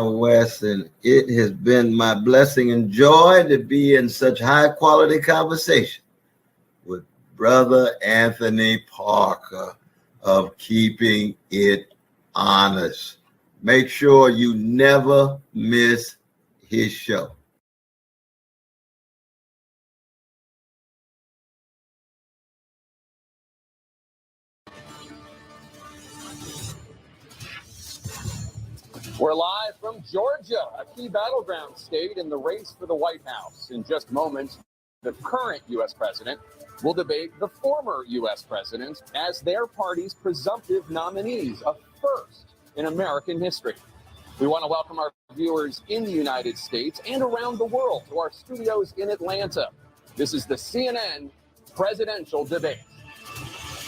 West, and it has been my blessing and joy to be in such high quality conversation with Brother Anthony Parker of Keeping It Honest. Make sure you never miss his show. We're live from Georgia, a key battleground state in the race for the White House. In just moments, the current U.S. president will debate the former U.S. president as their party's presumptive nominees, a first in American history. We want to welcome our viewers in the United States and around the world to our studios in Atlanta. This is the CNN presidential debate.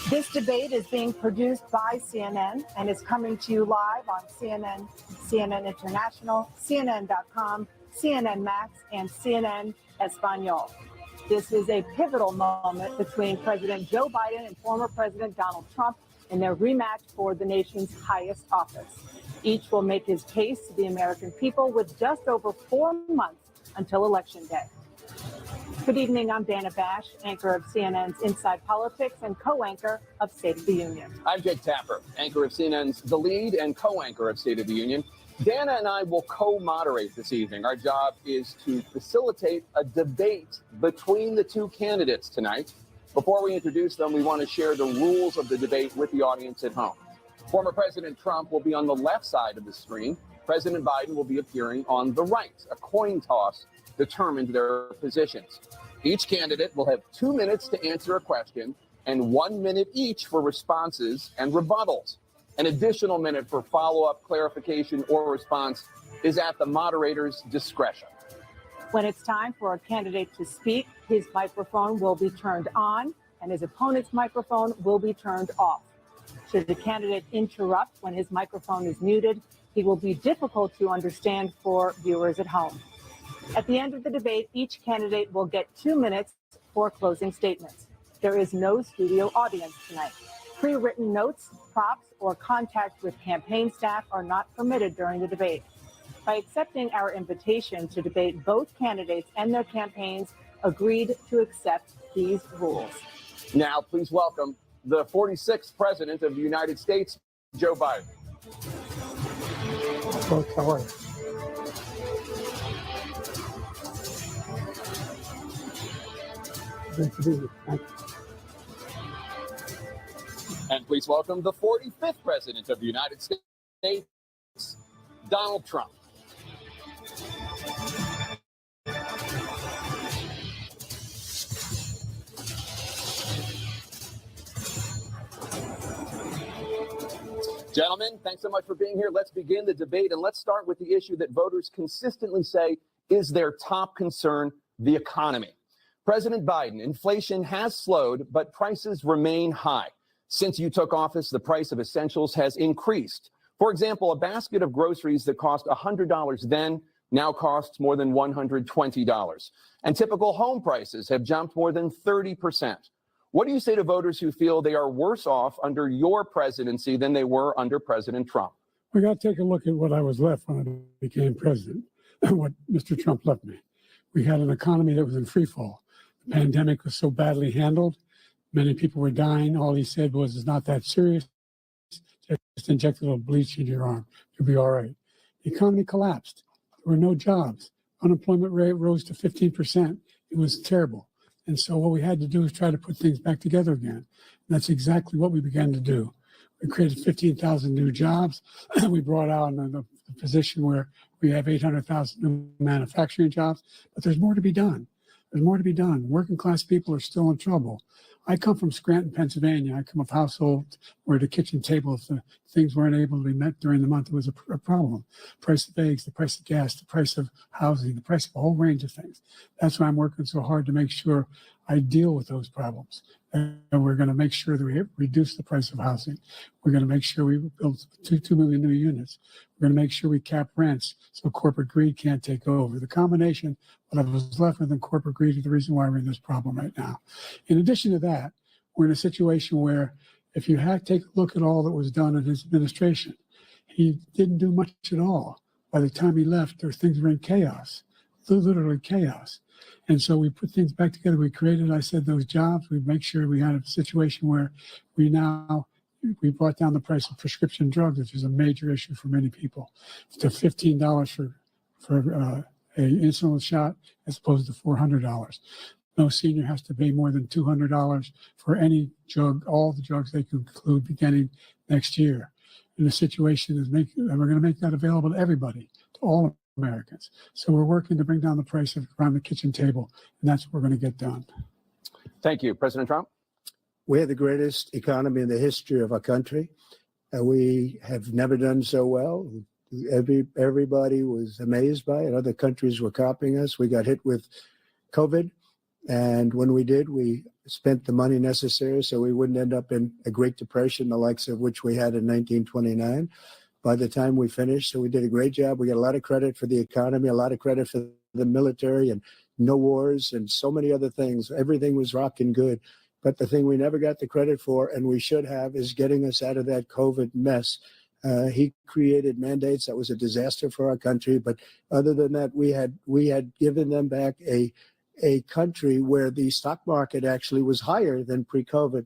This debate is being produced by CNN and is coming to you live on CNN, CNN International, CNN.com, CNN Max, and CNN Espanol. This is a pivotal moment between President Joe Biden and former President Donald Trump in their rematch for the nation's highest office. Each will make his case to the American people with just over 4 months until Election Day. Good evening, I'm Dana Bash, anchor of CNN's Inside Politics and co-anchor of State of the Union. I'm Jake Tapper, anchor of CNN's The Lead and co-anchor of State of the Union. Dana and I will co-moderate this evening. Our job is to facilitate a debate between the two candidates tonight. Before we introduce them, we want to share the rules of the debate with the audience at home. Former President Trump will be on the left side of the screen. President Biden will be appearing on the right. A coin toss determined their positions. Each candidate will have 2 minutes to answer a question and 1 minute each for responses and rebuttals. An additional minute for follow-up, clarification, or response is at the moderator's discretion. When it's time for a candidate to speak, his microphone will be turned on and his opponent's microphone will be turned off. Should the candidate interrupt when his microphone is muted, he will be difficult to understand for viewers at home. At the end of the debate, each candidate will get 2 minutes for closing statements. There is no studio audience tonight. Pre-written notes, props, or contact with campaign staff are not permitted during the debate. By accepting our invitation to debate, both candidates and their campaigns agreed to accept these rules. Now, please welcome the 46th President of the United States, Joe Biden. How are you? Great to be here. Thank you. And please welcome the 45th President of the United States, Donald Trump. Gentlemen, thanks so much for being here. Let's begin the debate, and let's start with the issue that voters consistently say is their top concern, the economy. President Biden, inflation has slowed, but prices remain high. Since you took office, the price of essentials has increased. For example, a basket of groceries that cost $100 then now costs more than $120. And typical home prices have jumped more than 30%. What do you say to voters who feel they are worse off under your presidency than they were under President Trump? We got to take a look at what I was left when I became president, what Mr. Trump left me. We had an economy that was in free fall. The pandemic was so badly handled. Many people were dying. All he said was, it's not that serious. Just inject a little bleach into your arm. You'll be all right. The economy collapsed. There were no jobs. Unemployment rate rose to 15%. It was terrible. And so what we had to do is try to put things back together again. And that's exactly what we began to do. We created 15,000 new jobs. We brought out the position where we have 800,000 new manufacturing jobs. But there's more to be done. There's more to be done. Working class people are still in trouble. I come from Scranton, Pennsylvania. I come from a household where the kitchen table, if the things weren't able to be met during the month, it was a problem. Price of eggs, the price of gas, the price of housing, the price of a whole range of things. That's why I'm working so hard to make sure I deal with those problems. And we're going to make sure that we reduce the price of housing. We're going to make sure we build 2 million new units. We're going to make sure we cap rents so corporate greed can't take over. The combination, what I was left with in corporate greed is the reason why we're in this problem right now. In addition to that, we're in a situation where if you take a look at all that was done in his administration, he didn't do much at all. By the time he left, things were in chaos, literally chaos. And so we put things back together. We created, I said, those jobs. We make sure we had a situation where we brought down the price of prescription drugs, which is a major issue for many people, to $15 for a insulin shot as opposed to $400. No senior has to pay more than $200 for any drug, all the drugs they conclude beginning next year. And the situation is we're going to make that available to everybody, to all Americans. So we're working to bring down the price around the kitchen table, and that's what we're going to get done. Thank you. President Trump? We have the greatest economy in the history of our country. We have never done so well. Everybody was amazed by it. Other countries were copying us. We got hit with COVID. And when we did, we spent the money necessary so we wouldn't end up in a Great Depression, the likes of which we had in 1929. By the time we finished, so we did a great job. We got a lot of credit for the economy, a lot of credit for the military, and no wars and so many other things. Everything was rocking good. But the thing we never got the credit for, and we should have, is getting us out of that COVID mess. He created mandates that was a disaster for our country. But other than that, we had given them back a country where the stock market actually was higher than pre-COVID,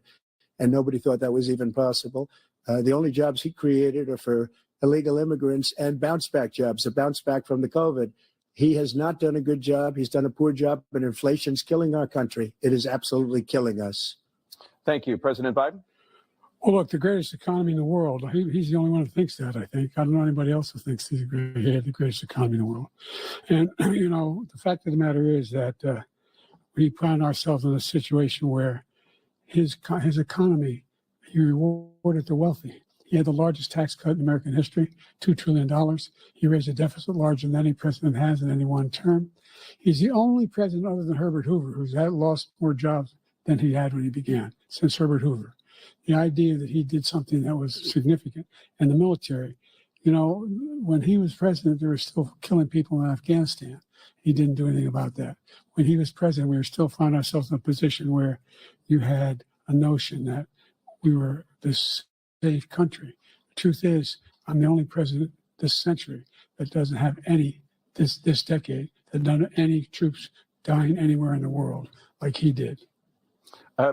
and nobody thought that was even possible. The only jobs he created are for illegal immigrants and bounce back jobs, a bounce back from the COVID. He has not done a good job. He's done a poor job, and inflation's killing our country. It is absolutely killing us. Thank you. President Biden? Well, look, the greatest economy in the world. He's the only one who thinks that, I think. I don't know anybody else who thinks he had the greatest economy in the world. And, the fact of the matter is that we find ourselves in a situation where his economy, he rewarded the wealthy. He had the largest tax cut in American history, $2 trillion. He raised a deficit larger than any president has in any one term. He's the only president other than Herbert Hoover who's lost more jobs than he had when he began, since Herbert Hoover. The idea that he did something that was significant. And the military, when he was president, they were still killing people in Afghanistan. He didn't do anything about that. When he was president, we were still finding ourselves in a position where you had a notion that we were this safe country. The truth is, I'm the only president this century that doesn't have this decade, that doesn't have any troops dying anywhere in the world like he did.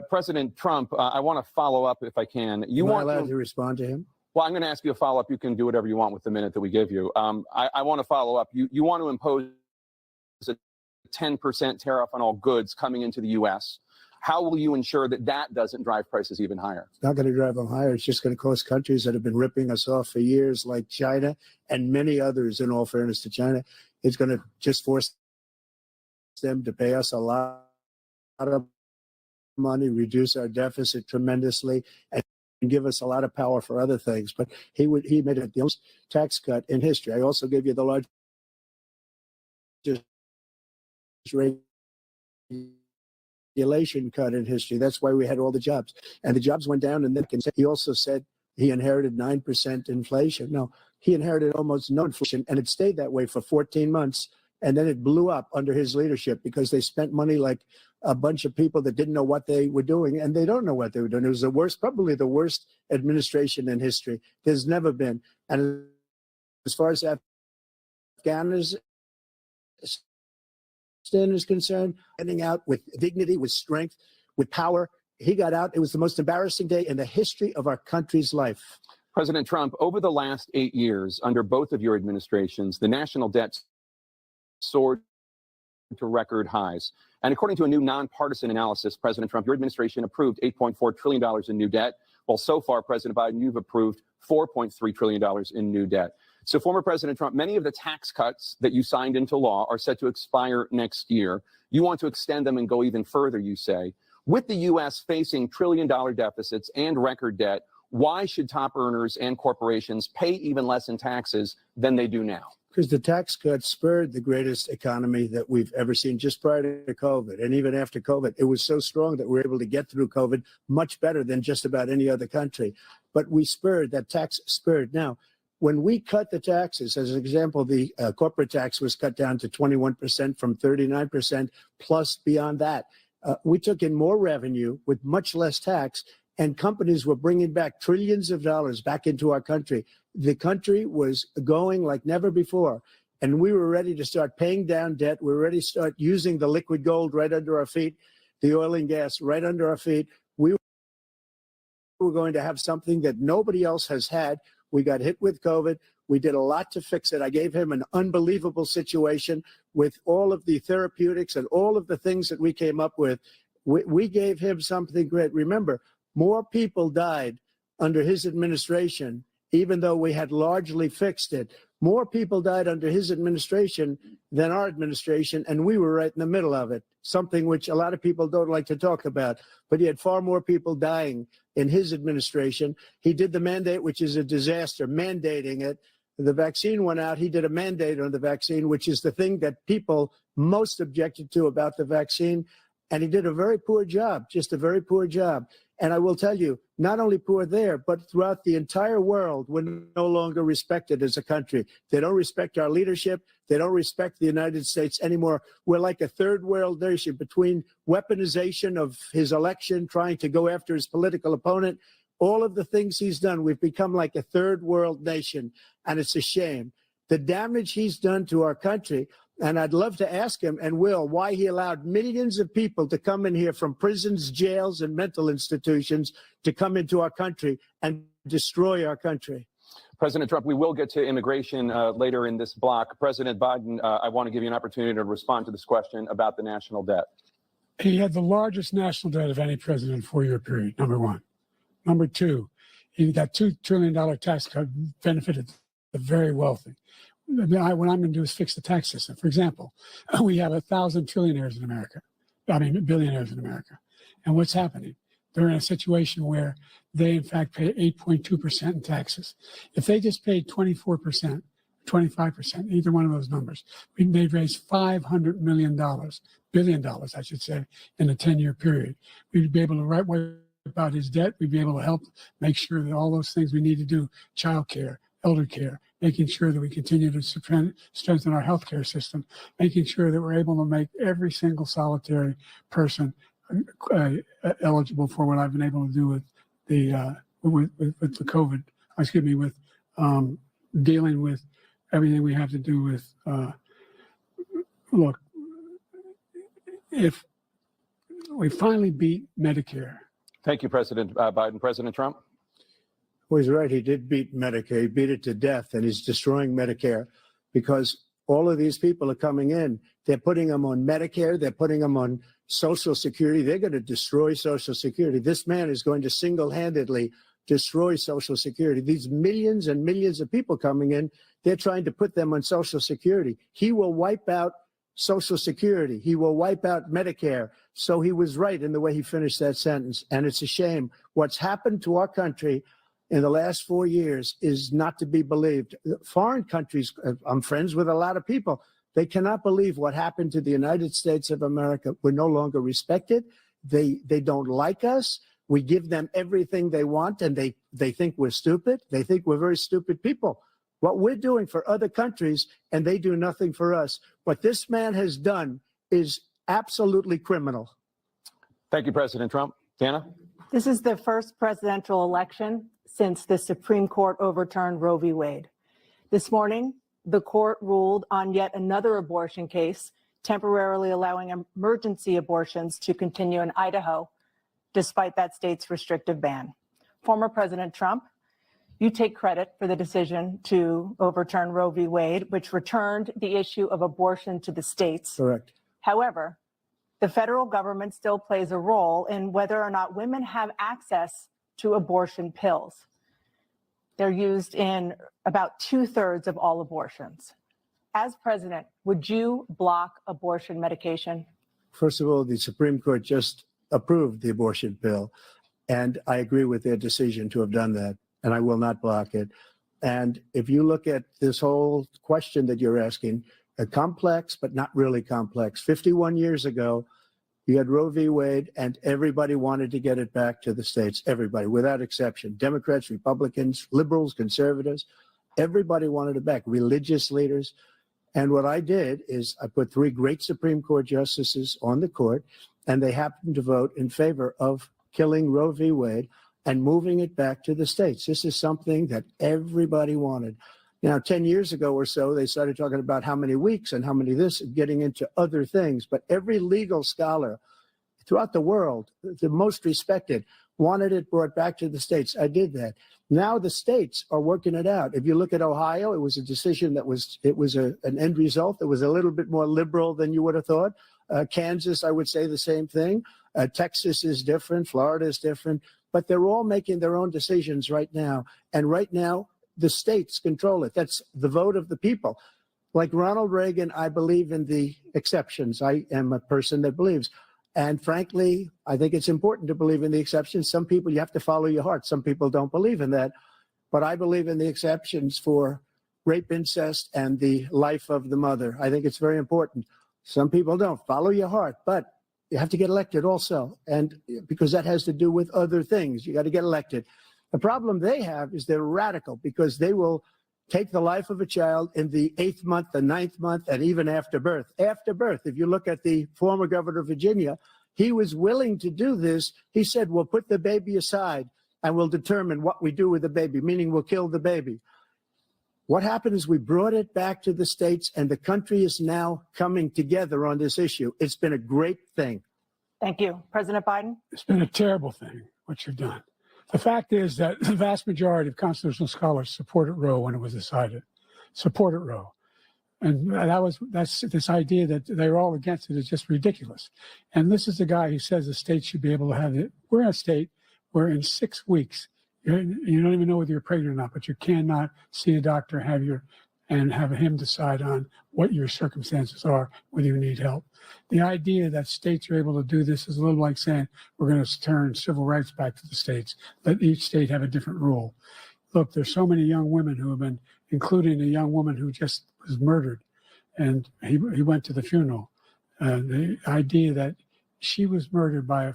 President Trump, I want to follow up if I can. Am I allowed to respond to him? Well, I'm going to ask you a follow-up. You can do whatever you want with the minute that we give you. I want to follow up. You want to impose a 10% tariff on all goods coming into the U.S. How will you ensure that that doesn't drive prices even higher? It's not going to drive them higher. It's just going to cost countries that have been ripping us off for years, like China and many others, in all fairness to China. It's going to just force them to pay us a lot of money, reduce our deficit tremendously, and give us a lot of power for other things. But he made it the most tax cut in history. I also gave you the largest regulation cut in history. That's why we had all the jobs. And the jobs went down. And then he also said he inherited 9% inflation. No, he inherited almost no inflation, and it stayed that way for 14 months. And then it blew up under his leadership because they spent money like a bunch of people that didn't know what they were doing, and they don't know what they were doing. It was probably the worst administration in history. There's never been. And as far as Afghanistan is concerned, getting out with dignity, with strength, with power, he got out. It was the most embarrassing day in the history of our country's life. President Trump, over the last 8 years, under both of your administrations, the national debt soared to record highs. And according to a new nonpartisan analysis, President Trump, your administration approved $8.4 trillion in new debt. Well, so far, President Biden, you've approved $4.3 trillion in new debt. So, former President Trump, many of the tax cuts that you signed into law are set to expire next year. You want to extend them and go even further, you say. With the U.S. facing trillion-dollar deficits and record debt, why should top earners and corporations pay even less in taxes than they do now? Because the tax cuts spurred the greatest economy that we've ever seen just prior to COVID. And even after COVID, it was so strong that we were able to get through COVID much better than just about any other country. But we spurred, that tax spurred. Now, when we cut the taxes, as an example, the corporate tax was cut down to 21% from 39%, plus beyond that. We took in more revenue with much less tax, and companies were bringing back trillions of dollars back into our country. The country was going like never before. And we were ready to start paying down debt. We were ready to start using the liquid gold right under our feet, the oil and gas right under our feet. We were going to have something that nobody else has had. We got hit with COVID. We did a lot to fix it. I gave him an unbelievable situation with all of the therapeutics and all of the things that we came up with. We gave him something great. Remember, more people died under his administration, even though we had largely fixed it. More people died under his administration than our administration, and we were right in the middle of it, something which a lot of people don't like to talk about. But he had far more people dying in his administration. He did the mandate, which is a disaster, mandating it. The vaccine went out. He did a mandate on the vaccine, which is the thing that people most objected to about the vaccine. And he did a very poor job, just a very poor job. And I will tell you, not only poor there, but throughout the entire world, we're no longer respected as a country. They don't respect our leadership. They don't respect the United States anymore. We're like a third world nation between weaponization of his election, trying to go after his political opponent, all of the things he's done. We've become like a third world nation, and it's a shame. The damage he's done to our country. And I'd love to ask him, and will, why he allowed millions of people to come in here from prisons, jails, and mental institutions to come into our country and destroy our country. President Trump, we will get to immigration later in this block. President Biden, I want to give you an opportunity to respond to this question about the national debt. He had the largest national debt of any president in a 4-year period, number one. Number two, he got $2 trillion tax cut, benefited the very wealthy. What I'm going to do is fix the tax system. For example, we have 1,000 billionaires in America. And what's happening? They're in a situation where they, in fact, pay 8.2% in taxes. If they just paid 24%, 25%, either one of those numbers, they'd raise $500 billion, I should say, in a 10-year period. We'd be able to wipe out his debt. We'd be able to help make sure that all those things we need to do, child care, elder care, making sure that we continue to strengthen our healthcare system, making sure that we're able to make every single solitary person eligible for what I've been able to do with the COVID. With dealing with everything we have to do with. Look, if we finally beat Medicare. Thank you, President Biden. President Trump. Well, he's right. He did beat Medicare. He beat it to death, and he's destroying Medicare because all of these people are coming in. They're putting them on Medicare. They're putting them on Social Security. They're going to destroy Social Security. This man is going to single-handedly destroy Social Security. These millions and millions of people coming in, they're trying to put them on Social Security. He will wipe out Social Security. He will wipe out Medicare. So he was right in the way he finished that sentence. And it's a shame. What's happened to our country in the last 4 years is not to be believed. Foreign countries, I'm friends with a lot of people, they cannot believe what happened to the United States of America. We're no longer respected. They don't like us. We give them everything they want, and they think we're stupid. They think we're very stupid people. What we're doing for other countries, and they do nothing for us. What this man has done is absolutely criminal. Thank you, President Trump. Dana? This is the first presidential election since the Supreme Court overturned Roe v. Wade. This morning, the court ruled on yet another abortion case, temporarily allowing emergency abortions to continue in Idaho, despite that state's restrictive ban. Former President Trump, you take credit for the decision to overturn Roe v. Wade, which returned the issue of abortion to the states. Correct. However, the federal government still plays a role in whether or not women have access to abortion pills. They're used in about 2/3 of all abortions. As president, would you block abortion medication? First of all, the Supreme Court just approved the abortion bill, and I agree with their decision to have done that, and I will not block it. And if you look at this whole question that you're asking, complex, but not really complex. 51 years ago, you had Roe v. Wade, and everybody wanted to get it back to the states. Everybody, without exception. Democrats, Republicans, liberals, conservatives, everybody wanted it back. Religious leaders. And what I did is I put 3 great Supreme Court justices on the court, and they happened to vote in favor of killing Roe v. Wade and moving it back to the states. This is something that everybody wanted. Now, 10 years ago or so, they started talking about how many weeks and how many this, getting into other things. But every legal scholar throughout the world, the most respected, wanted it brought back to the states. I did that. Now the states are working it out. If you look at Ohio, it was a decision that was, an end result that was a little bit more liberal than you would have thought. Kansas, I would say the same thing. Texas is different. Florida is different. But they're all making their own decisions right now. And right now, the states control it. That's the vote of the people. Like Ronald Reagan, I believe in the exceptions. I am a person that believes. And frankly, I think it's important to believe in the exceptions. Some people, you have to follow your heart. Some people don't believe in that. But I believe in the exceptions for rape, incest, and the life of the mother. I think it's very important. Some people don't. Follow your heart. But you have to get elected also. And because that has to do with other things. You got to get elected. The problem they have is they're radical because they will take the life of a child in the 8th month, the 9th month, and even after birth. After birth, if you look at the former governor of Virginia, he was willing to do this. He said, we'll put the baby aside and we'll determine what we do with the baby, meaning we'll kill the baby. What happened is we brought it back to the states, and the country is now coming together on this issue. It's been a great thing. Thank you. President Biden? It's been a terrible thing, what you've done. The fact is that the vast majority of constitutional scholars supported Roe when it was decided, supported Roe. And that's this idea that they're all against it is just ridiculous. And this is the guy who says the state should be able to have it. We're in a state where in 6 weeks, you don't even know whether you're pregnant or not, but you cannot see a doctor, and have him decide on what your circumstances are, whether you need help. The idea that states are able to do this is a little like saying we're going to turn civil rights back to the states, let each state have a different rule. Look, there's so many young women who have been, including a young woman who just was murdered, and he went to the funeral. The idea that she was murdered by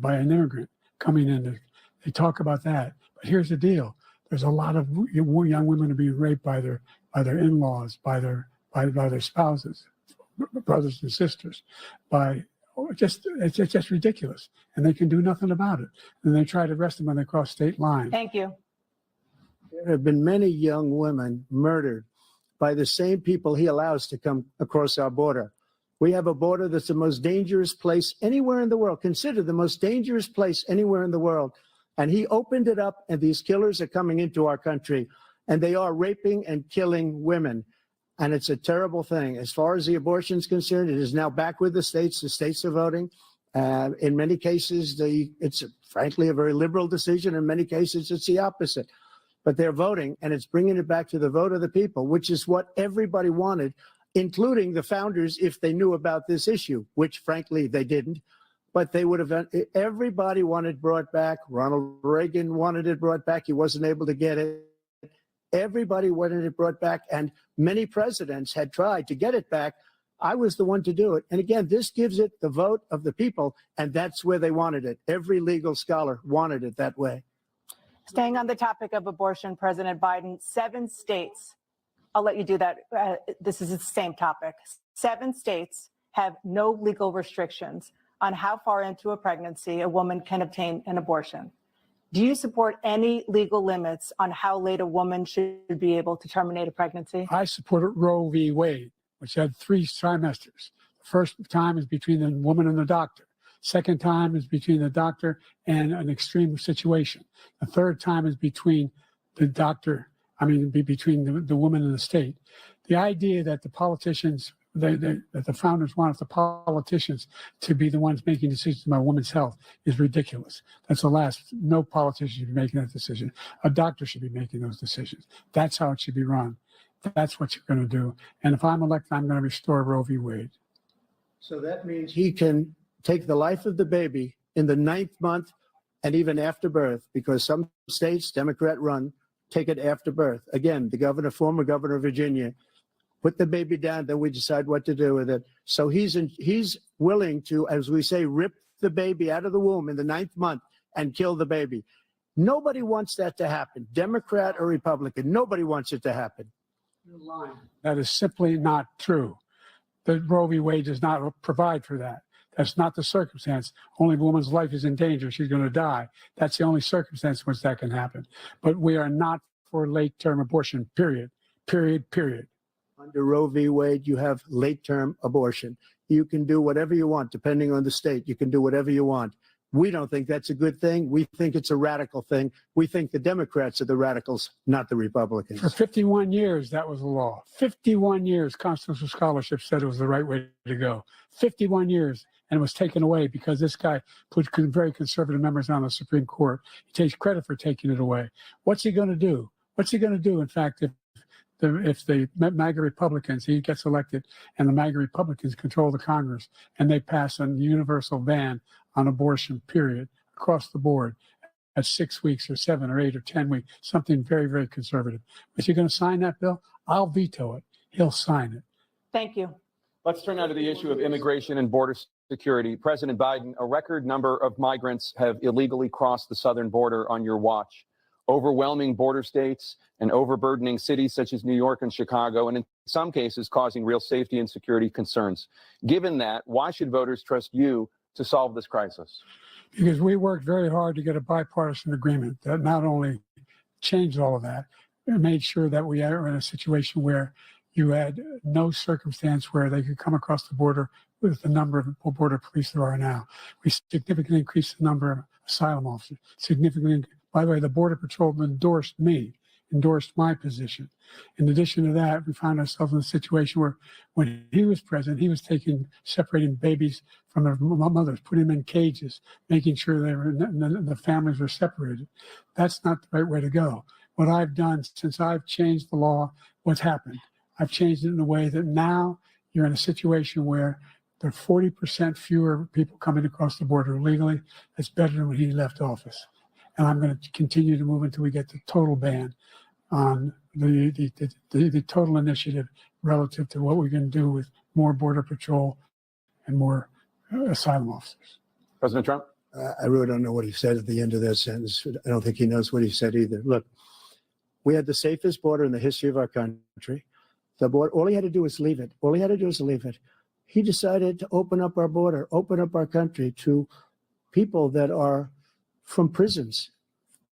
an immigrant coming in, they talk about that. But here's the deal. There's a lot of young women who are being raped by their in-laws, by their spouses, brothers and sisters, it's just ridiculous, and they can do nothing about it. And they try to arrest them when they cross state lines. Thank you. There have been many young women murdered by the same people he allows to come across our border. We have a border that's the most dangerous place anywhere in the world, considered the most dangerous place anywhere in the world. And he opened it up, and these killers are coming into our country, and they are raping and killing women. And it's a terrible thing. As far as the abortion is concerned, it is now back with the states. The states are voting. In many cases, it's frankly a very liberal decision. In many cases, it's the opposite. But they're voting, and it's bringing it back to the vote of the people, which is what everybody wanted, including the founders, if they knew about this issue, which frankly they didn't. But they would have, everybody wanted it brought back. Ronald Reagan wanted it brought back. He wasn't able to get it. Everybody wanted it brought back, and many presidents had tried to get it back. I was the one to do it. And again, this gives it the vote of the people, and that's where they wanted it. Every legal scholar wanted it that way. Staying on the topic of abortion, President Biden, 7 states, I'll let you do that. This is the same topic. 7 states have no legal restrictions on how far into a pregnancy a woman can obtain an abortion. Do you support any legal limits on how late a woman should be able to terminate a pregnancy? I supported Roe v. Wade, which had 3 trimesters. The first time is between the woman and the doctor. Second time is between the doctor and an extreme situation. The third time is between the doctor, between the woman and the state. The idea that the politicians, that the founders wanted the politicians to be the ones making decisions about women's health is ridiculous. That's the last. No politician should be making that decision. A doctor should be making those decisions. That's how it should be run. That's what you're going to do. And if I'm elected, I'm going to restore Roe v. Wade. So that means he can take the life of the baby in the 9th month and even after birth, because some states, Democrat run, take it after birth. Again, the former governor of Virginia, put the baby down, then we decide what to do with it. So he's willing to, as we say, rip the baby out of the womb in the 9th month and kill the baby. Nobody wants that to happen, Democrat or Republican. Nobody wants it to happen. That is simply not true. The Roe v. Wade does not provide for that. That's not the circumstance. Only if a woman's life is in danger, she's going to die. That's the only circumstance in which that can happen. But we are not for late-term abortion, period. Period, period. Under Roe v. Wade, you have late-term abortion. You can do whatever you want, depending on the state. You can do whatever you want. We don't think that's a good thing. We think it's a radical thing. We think the Democrats are the radicals, not the Republicans. For 51 years, that was the law. 51 years, constitutional scholarship said it was the right way to go. 51 years, and it was taken away because this guy put very conservative members on the Supreme Court. He takes credit for taking it away. What's he going to do? What's he going to do, in fact, if the MAGA Republicans, he gets elected, and the MAGA Republicans control the Congress, and they pass a universal ban on abortion, period, across the board at 6 weeks or 7 or 8 or 10 weeks, something very, very conservative. Is he going to sign that bill? I'll veto it. He'll sign it. Thank you. Let's turn now to the issue of immigration and border security. President Biden, a record number of migrants have illegally crossed the southern border on your watch. Overwhelming border states and overburdening cities such as New York and Chicago, and in some cases causing real safety and security concerns. Given that, why should voters trust you to solve this crisis? Because we worked very hard to get a bipartisan agreement that not only changed all of that, it made sure that we are in a situation where you had no circumstance where they could come across the border with the number of border police there are now. We significantly increased the number of asylum officers. Significantly, by the way, the Border Patrol endorsed my position. In addition to that, we found ourselves in a situation where when he was president, he was separating babies from their mothers, putting them in cages, making sure the families were separated. That's not the right way to go. What I've done since I've changed the law, what's happened? I've changed it in a way that now you're in a situation where there are 40% fewer people coming across the border illegally. That's better than when he left office. And I'm going to continue to move until we get the total ban on the total initiative relative to what we're going to do with more Border Patrol and more asylum officers. President Trump? I really don't know what he said at the end of that sentence. I don't think he knows what he said either. Look, we had the safest border in the history of our country. The border, all he had to do was leave it. All he had to do was leave it. He decided to open up our border, open up our country to people that are from prisons,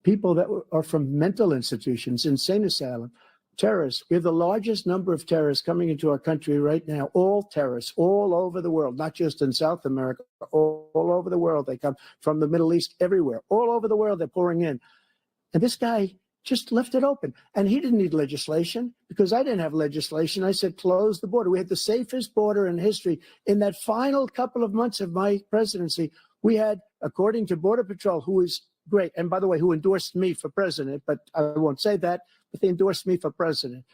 people that are from mental institutions, insane asylum, terrorists. We have the largest number of terrorists coming into our country right now, all terrorists, all over the world, not just in South America, all over the world. They come from the Middle East, everywhere, all over the world, they're pouring in. And this guy just left it open. And he didn't need legislation because I didn't have legislation. I said, close the border. We had the safest border in history. In that final couple of months of my presidency, we had, according to Border Patrol, who is great, and by the way, who endorsed me for president, but I won't say that, but they endorsed me for president.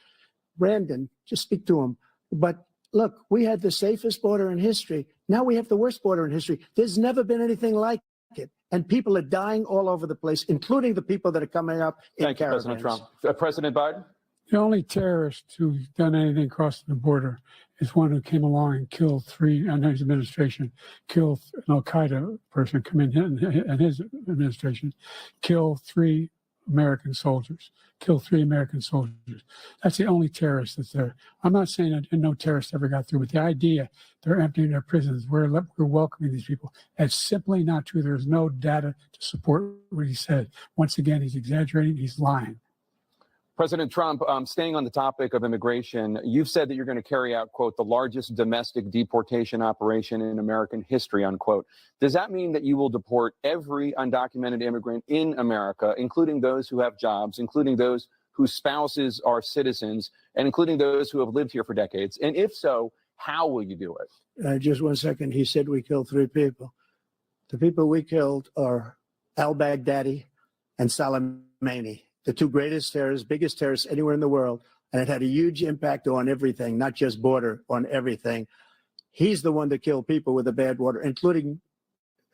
Brandon, just speak to him. But look, we had the safest border in history. Now we have the worst border in history. There's never been anything like it. And people are dying all over the place, including the people that are coming up in Thank you, caravans. President Trump. President Biden? The only terrorist who's done anything crossing the border is one who came along and killed under his administration, killed an Al-Qaeda person come in his administration, killed 3 American soldiers, That's the only terrorist that's there. I'm not saying that no terrorist ever got through, but the idea they're emptying their prisons, we're welcoming these people, that's simply not true. There's no data to support what he said. Once again, he's exaggerating, he's lying. President Trump, staying on the topic of immigration, you've said that you're going to carry out, quote, the largest domestic deportation operation in American history, unquote. Does that mean that you will deport every undocumented immigrant in America, including those who have jobs, including those whose spouses are citizens, and including those who have lived here for decades? And if so, how will you do it? Just 1 second. He said we killed 3 people. The people we killed are al-Baghdadi and Soleimani, the 2 greatest terrorists, biggest terrorists anywhere in the world. And it had a huge impact on everything, not just border, on everything. He's the one that killed people with the bad water, including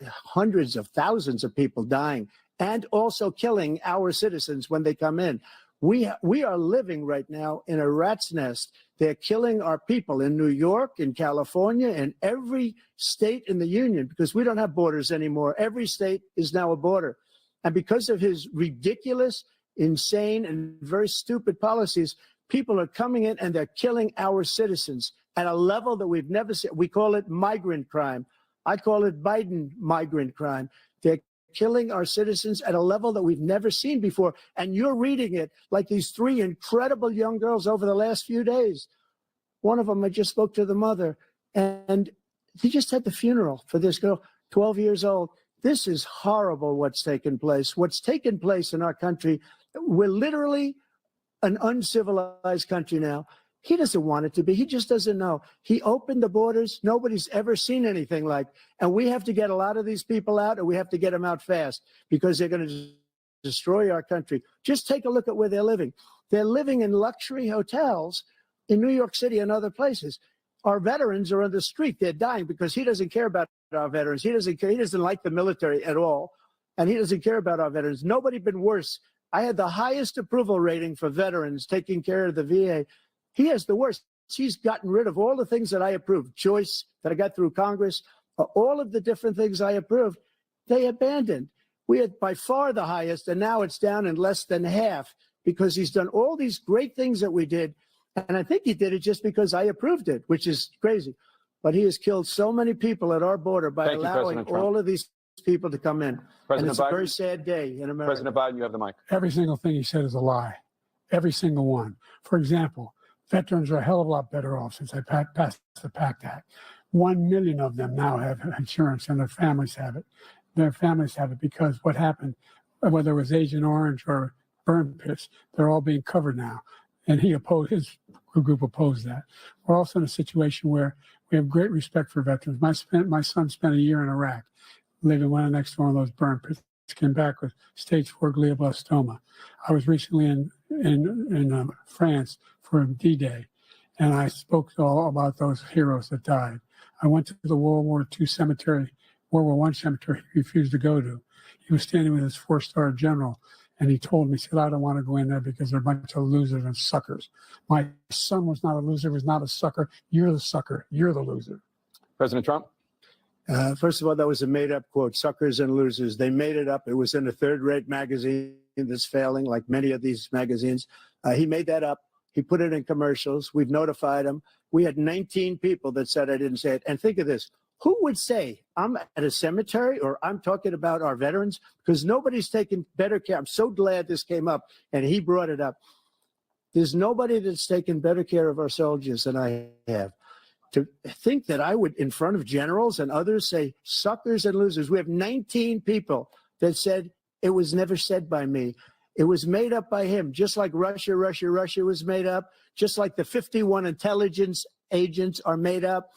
hundreds of thousands of people dying and also killing our citizens when they come in. We are living right now in a rat's nest. They're killing our people in New York, in California, in every state in the union because we don't have borders anymore. Every state is now a border. And because of his ridiculous, insane, and very stupid policies, people are coming in and they're killing our citizens at a level that we've never seen. We call it migrant crime. I call it Biden migrant crime. They're killing our citizens at a level that we've never seen before. And you're reading it like these three incredible young girls over the last few days. One of them, I just spoke to the mother, and he just had the funeral for this girl, 12 years old. This is horrible what's taken place. What's taken place in our country, we're literally an uncivilized country now. He doesn't want it to be. He just doesn't know. He opened the borders. Nobody's ever seen anything like. And we have to get a lot of these people out, and we have to get them out fast because they're going to destroy our country. Just take a look at where they're living. They're living in luxury hotels in New York City and other places. Our veterans are on the street. They're dying because he doesn't care about our veterans. He doesn't care. He doesn't like the military at all. And he doesn't care about our veterans. Nobody been worse. I had the highest approval rating for veterans taking care of the VA. He has the worst. He's gotten rid of all the things that I approved, choice that I got through Congress, all of the different things I approved, they abandoned. We had by far the highest, and now it's down in less than half because he's done all these great things that we did. And I think he did it just because I approved it, which is crazy. But he has killed so many people at our border by allowing all of these people to come in. And it's a very sad day in America. President Biden, you have the mic. Every single thing he said is a lie. Every single one. For example, veterans are a hell of a lot better off since I passed the PACT Act. 1 million of them now have insurance, and their families have it. Their families have it because what happened, whether it was Agent Orange or burn pits, they're all being covered now. And his group opposed that. We're also in a situation where we have great respect for veterans. My son spent a year in Iraq, living right next to one of those burn pits. Came back with stage 4 glioblastoma. I was recently in France for D-Day, and I spoke all about those heroes that died. I went to the World War I cemetery he refused to go to. He was standing with his 4-star general, and he told me, he said, I don't want to go in there because they're a bunch of losers and suckers. My son was not a loser, was not a sucker. You're the sucker. You're the loser. President Trump? First of all, that was a made-up quote, suckers and losers. They made it up. It was in a third-rate magazine that's failing, like many of these magazines. He made that up. He put it in commercials. We've notified him. We had 19 people that said I didn't say it. And think of this. Who would say I'm at a cemetery or I'm talking about our veterans? Because nobody's taken better care. I'm so glad this came up and he brought it up. There's nobody that's taken better care of our soldiers than I have. To think that I would, in front of generals and others, say suckers and losers. We have 19 people that said it was never said by me. It was made up by him, just like Russia was made up, just like the 51 intelligence agents are made up,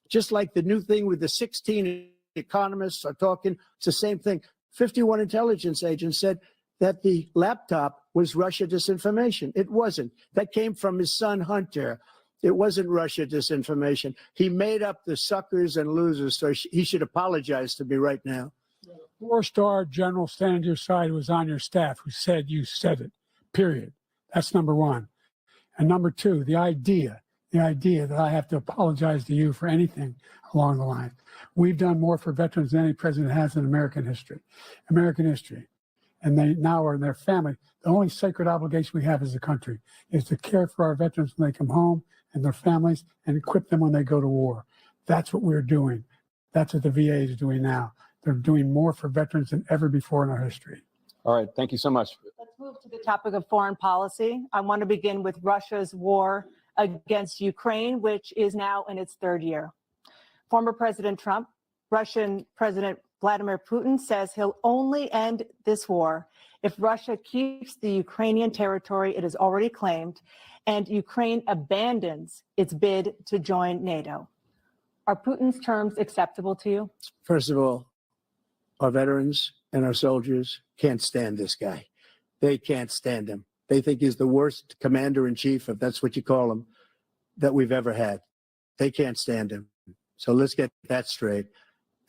just like the new thing with the 16 economists are talking. It's the same thing. 51 intelligence agents said that the laptop was Russia disinformation. It wasn't. That came from his son, Hunter. It wasn't Russia disinformation. He made up the suckers and losers, so he should apologize to me right now. 4-star general standing to your side who was on your staff who said you said it, period. That's number one. And number two, the idea that I have to apologize to you for anything along the line. We've done more for veterans than any president has in American history. And they now are in their family. The only sacred obligation we have as a country is to care for our veterans when they come home and their families and equip them when they go to war. That's what we're doing. That's what the VA is doing now. They're doing more for veterans than ever before in our history. All right. Thank you so much. Let's move to the topic of foreign policy. I want to begin with Russia's war against Ukraine, which is now in its 3rd year. Former President Trump, Russian President Vladimir Putin says he'll only end this war if Russia keeps the Ukrainian territory it has already claimed and Ukraine abandons its bid to join NATO. Are Putin's terms acceptable to you? First of all, our veterans and our soldiers can't stand this guy. They can't stand him. They think he's the worst commander-in-chief, if that's what you call him, that we've ever had. They can't stand him. So let's get that straight.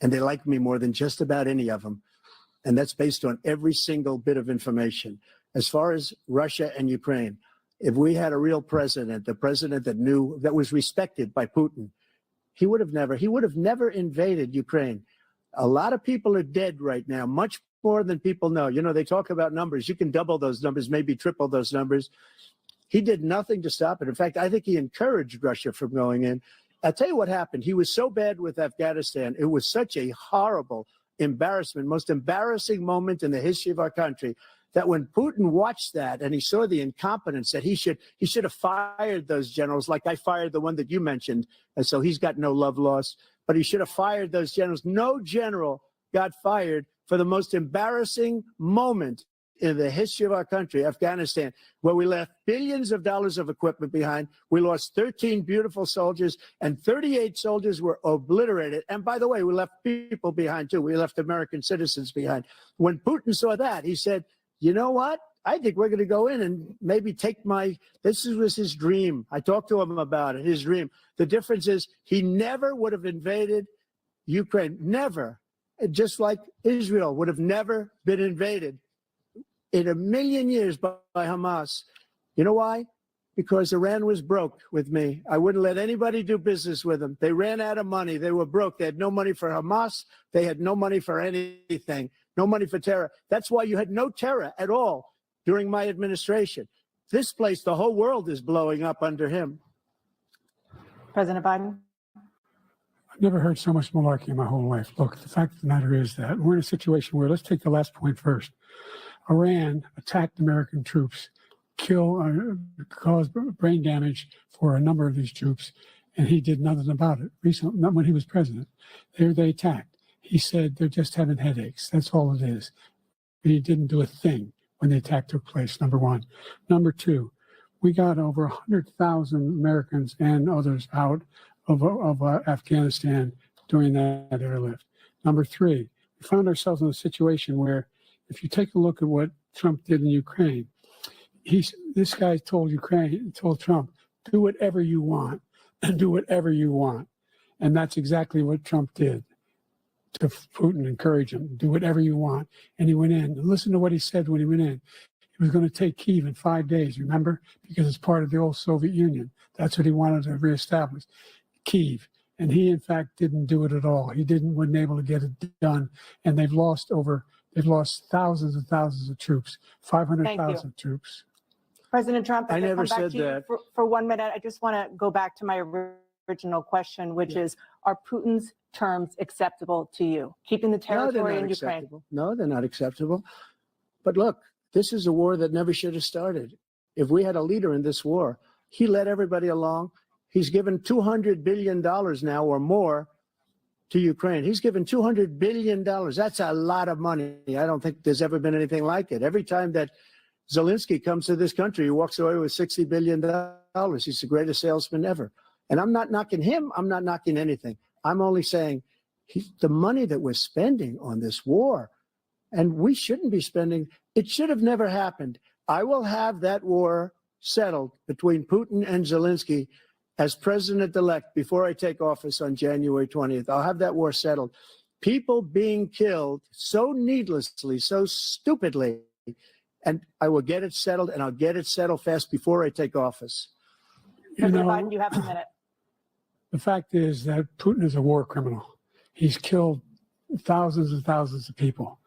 And they like me more than just about any of them. And that's based on every single bit of information. As far as Russia and Ukraine, if we had a real president, the president that knew, that was respected by Putin, he would have never invaded Ukraine. A lot of people are dead right now, much more than people know. You know, they talk about numbers. You can double those numbers, maybe triple those numbers. He did nothing to stop it. In fact, I think he encouraged Russia from going in. I'll tell you what happened. He was so bad with Afghanistan. It was such a horrible embarrassment, most embarrassing moment in the history of our country, that when Putin watched that and he saw the incompetence, that he should have fired those generals, like I fired the one that you mentioned, and so he's got no love lost, but he should have fired those generals. No general got fired for the most embarrassing moment in the history of our country, Afghanistan, where we left billions of dollars of equipment behind. We lost 13 beautiful soldiers, and 38 soldiers were obliterated. And by the way, we left people behind too. We left American citizens behind. When Putin saw that, he said, you know what? I think we're going to go in and maybe take this was his dream. I talked to him about it, his dream. The difference is he never would have invaded Ukraine, never. Just like Israel would have never been invaded in a million years by Hamas. You know why? Because Iran was broke with me. I wouldn't let anybody do business with them. They ran out of money. They were broke. They had no money for Hamas. They had no money for anything, no money for terror. That's why you had no terror at all during my administration. This place, the whole world is blowing up under him. President Biden? I've never heard so much malarkey in my whole life. Look, the fact of the matter is that we're in a situation where, let's take the last point first. Iran attacked American troops, caused brain damage for a number of these troops, and he did nothing about it. Recently, not when he was president. They attacked. He said they're just having headaches. That's all it is. He didn't do a thing when the attack took place, number one. Number two, we got over 100,000 Americans and others out of Afghanistan during that airlift. Number three, we found ourselves in a situation where, if you take a look at what Trump did in Ukraine, this guy told Trump, do whatever you want and do whatever you want. And that's exactly what Trump did to Putin, encourage him, do whatever you want. And he went in. And listen to what he said when he went in. He was going to take Kyiv in 5 days, remember? Because it's part of the old Soviet Union. That's what he wanted to reestablish, Kyiv. And he, in fact, didn't do it at all. He wasn't able to get it done. And they've lost thousands and thousands of troops, 500,000 troops. President Trump, I never come back said to you that. For 1 minute. I just want to go back to my original question, which is, are Putin's terms acceptable to you? Keeping the territory in Ukraine? Acceptable. No, they're not acceptable. But look, this is a war that never should have started. If we had a leader in this war, he led everybody along. He's given $200 billion now or more to Ukraine. He's given $200 billion. That's a lot of money. I don't think there's ever been anything like it. Every time that Zelensky comes to this country, he walks away with $60 billion. He's the greatest salesman ever. And I'm not knocking him. I'm not knocking anything. I'm only saying the money that we're spending on this war, and we shouldn't be spending, it should have never happened. I will have that war settled between Putin and Zelensky as president-elect before I take office on January 20th. I'll have that war settled. People being killed so needlessly, so stupidly, and I will get it settled, and I'll get it settled fast before I take office. President Biden, you have a minute. The fact is that Putin is a war criminal. He's killed thousands and thousands of people.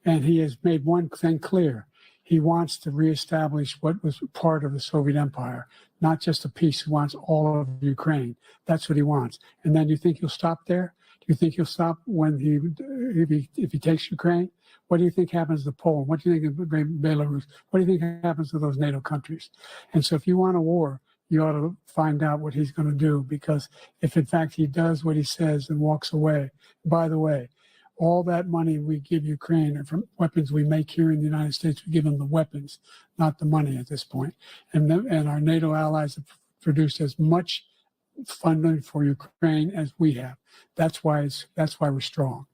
And he has made one thing clear. He wants to reestablish what was part of the Soviet Empire, not just a piece. He wants all of Ukraine. That's what he wants. And then you think he'll stop there? Do you think he'll stop when if he takes Ukraine? What do you think happens to Poland? What do you think of Belarus? What do you think happens to those NATO countries? And so if you want a war, you ought to find out what he's going to do, because if in fact he does what he says and walks away, by the way, all that money we give Ukraine are from weapons we make here in the United States. We give them the weapons, not the money at this point. And our NATO allies have produced as much funding for Ukraine as we have. That's why we're strong.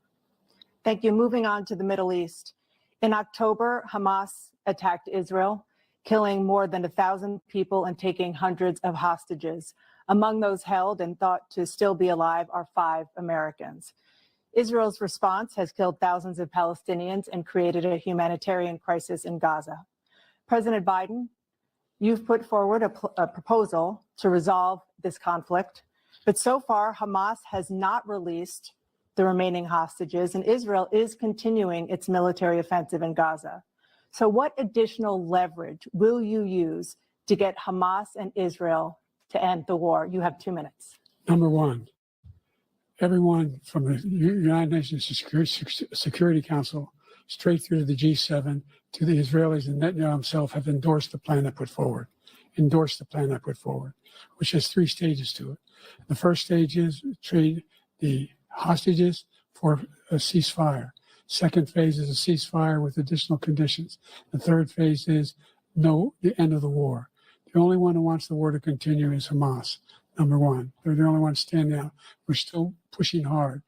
Thank you. Moving on to the Middle East. In October, Hamas attacked Israel, killing more than 1,000 people and taking hundreds of hostages. Among those held and thought to still be alive are 5 Americans. Israel's response has killed thousands of Palestinians and created a humanitarian crisis in Gaza. President Biden, you've put forward a proposal to resolve this conflict, but so far Hamas has not released the remaining hostages, and Israel is continuing its military offensive in Gaza. So what additional leverage will you use to get Hamas and Israel to end the war? You have 2 minutes. Number one, everyone from the United Nations Security Council straight through to the G7 to the Israelis and Netanyahu himself have endorsed the plan I put forward, which has 3 stages to it. The first stage is trade the hostages for a ceasefire. Second phase is a ceasefire with additional conditions. The third phase is the end of the war. The only one who wants the war to continue is Hamas. Number one, they're the only ones standing out. We're still pushing hard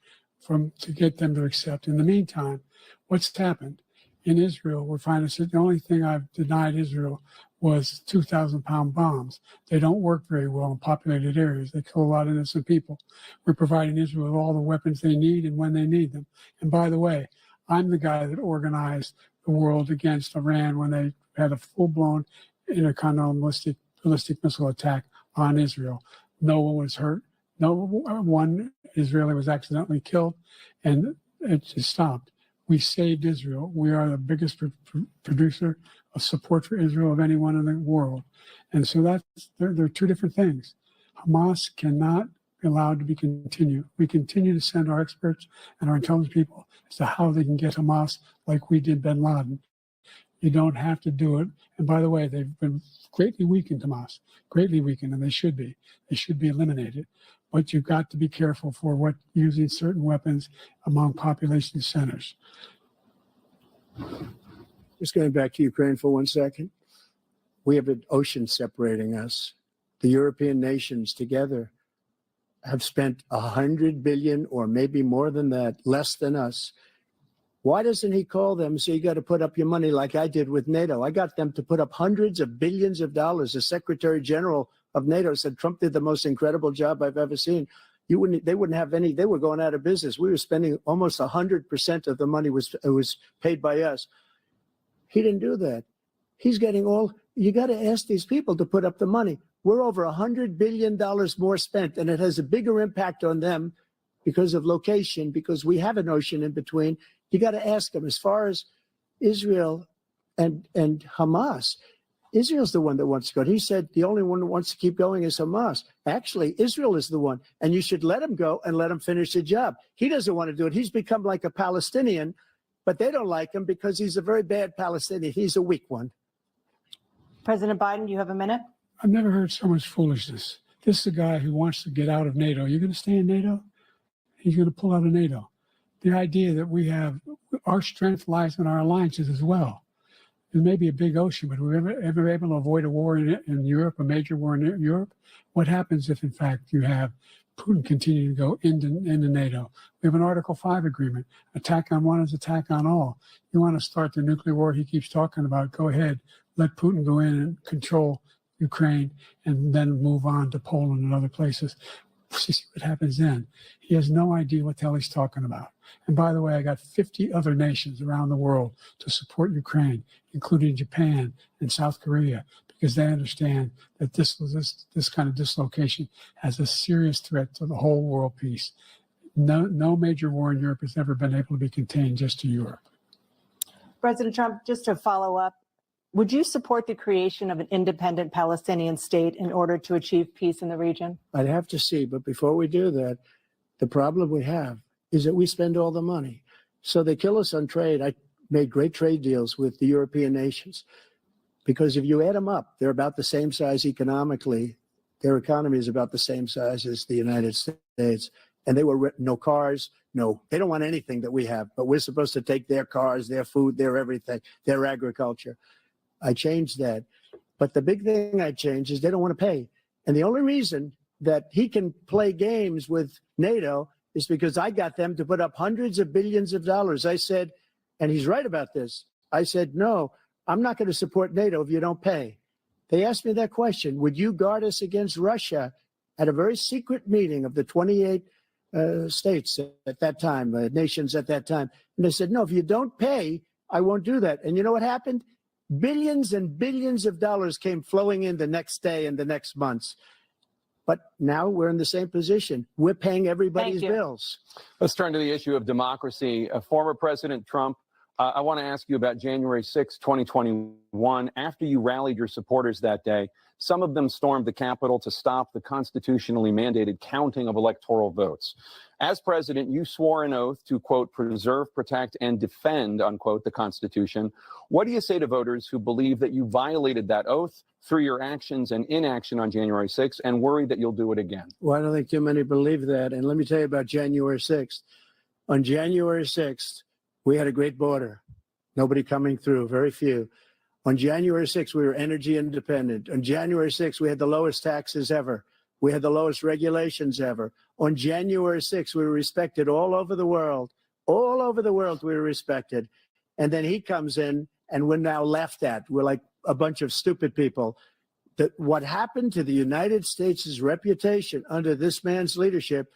to get them to accept. In the meantime, what's happened in Israel? We're finding that the only thing I've denied Israel was 2,000-pound bombs. They don't work very well in populated areas. They kill a lot of innocent people. We're providing Israel with all the weapons they need and when they need them. And by the way, I'm the guy that organized the world against Iran when they had a full-blown intercontinental ballistic missile attack on Israel. No one was hurt. No one Israeli was accidentally killed, and it just stopped. We saved Israel. We are the biggest producer of support for Israel of anyone in the world. And so there are 2 different things. Hamas cannot be allowed to be continued. We continue to send our experts and our intelligence people as to how they can get Hamas like we did bin Laden. You don't have to do it. And by the way, they've been greatly weakened, Hamas, greatly weakened, and they should be. They should be eliminated. But you've got to be careful for using certain weapons among population centers. Just going back to Ukraine for 1 second. We have an ocean separating us. The European nations together have spent 100 billion or maybe more than that, less than us. Why doesn't he call them and say, you got to put up your money like I did with NATO? I got them to put up hundreds of billions of dollars. The Secretary General of NATO said Trump did the most incredible job I've ever seen. They wouldn't have any, they were going out of business. We were spending almost 100% of the money was paid by us. He didn't do that. He's getting you got to ask these people to put up the money. We're over $100 billion more spent, and it has a bigger impact on them because of location, because we have an ocean in between. You got to ask them. As far as Israel and Hamas, Israel's the one that wants to go. He said the only one who wants to keep going is Hamas. Actually, Israel is the one, and you should let him go and let him finish the job. He doesn't want to do it. He's become like a Palestinian, but they don't like him because he's a very bad Palestinian. He's a weak one. President Biden, you have a minute. I've never heard so much foolishness. This is a guy who wants to get out of NATO. You're going to stay in NATO? He's going to pull out of NATO. The idea that we have, our strength lies in our alliances as well. It may be a big ocean, but we're ever able to avoid a war in Europe, a major war in Europe? What happens if, in fact, you have Putin continue to go into NATO? We have an Article 5 agreement. Attack on one is attack on all. You want to start the nuclear war he keeps talking about, go ahead. Let Putin go in and control Ukraine and then move on to Poland and other places. See what happens then. He has no idea what the hell he's talking about. And by the way, I got 50 other nations around the world to support Ukraine, including Japan and South Korea, because they understand that this kind of dislocation has a serious threat to the whole world peace. No major war in Europe has ever been able to be contained just to Europe. President Trump, just to follow up, would you support the creation of an independent Palestinian state in order to achieve peace in the region? I'd have to see, but before we do that, the problem we have is that we spend all the money. So they kill us on trade. I made great trade deals with the European nations because if you add them up, they're about the same size economically. Their economy is about the same size as the United States. And they were no cars, they don't want anything that we have, but we're supposed to take their cars, their food, their everything, their agriculture. I changed that. But the big thing I changed is they don't want to pay. And the only reason that he can play games with NATO is because I got them to put up hundreds of billions of dollars. I said, and he's right about this, I said, no, I'm not going to support NATO if you don't pay. They asked me that question, would you guard us against Russia at a very secret meeting of the 28 states at that time, nations at that time? And they said, no, if you don't pay, I won't do that. And you know what happened? Billions and billions of dollars came flowing in the next day and the next months. But now we're in the same position. We're paying everybody's bills. Let's turn to the issue of democracy. Former President Trump I want to ask you about January 6, 2021. After you rallied your supporters that day, some of them stormed the Capitol to stop the constitutionally mandated counting of electoral votes. As president, you swore an oath to, quote, preserve, protect, and defend, unquote, the Constitution. What do you say to voters who believe that you violated that oath through your actions and inaction on January 6th and worry that you'll do it again? Well, I don't think too many believe that. And let me tell you about January 6th. On January 6th, we had a great border. Nobody coming through, very few. On January 6th, we were energy independent. On January 6th, we had the lowest taxes ever. We had the lowest regulations ever. On January 6th, we were respected all over the world. All over the world, we were respected. And then he comes in, and we're now laughed at. We're like a bunch of stupid people. That what happened to the United States' reputation under this man's leadership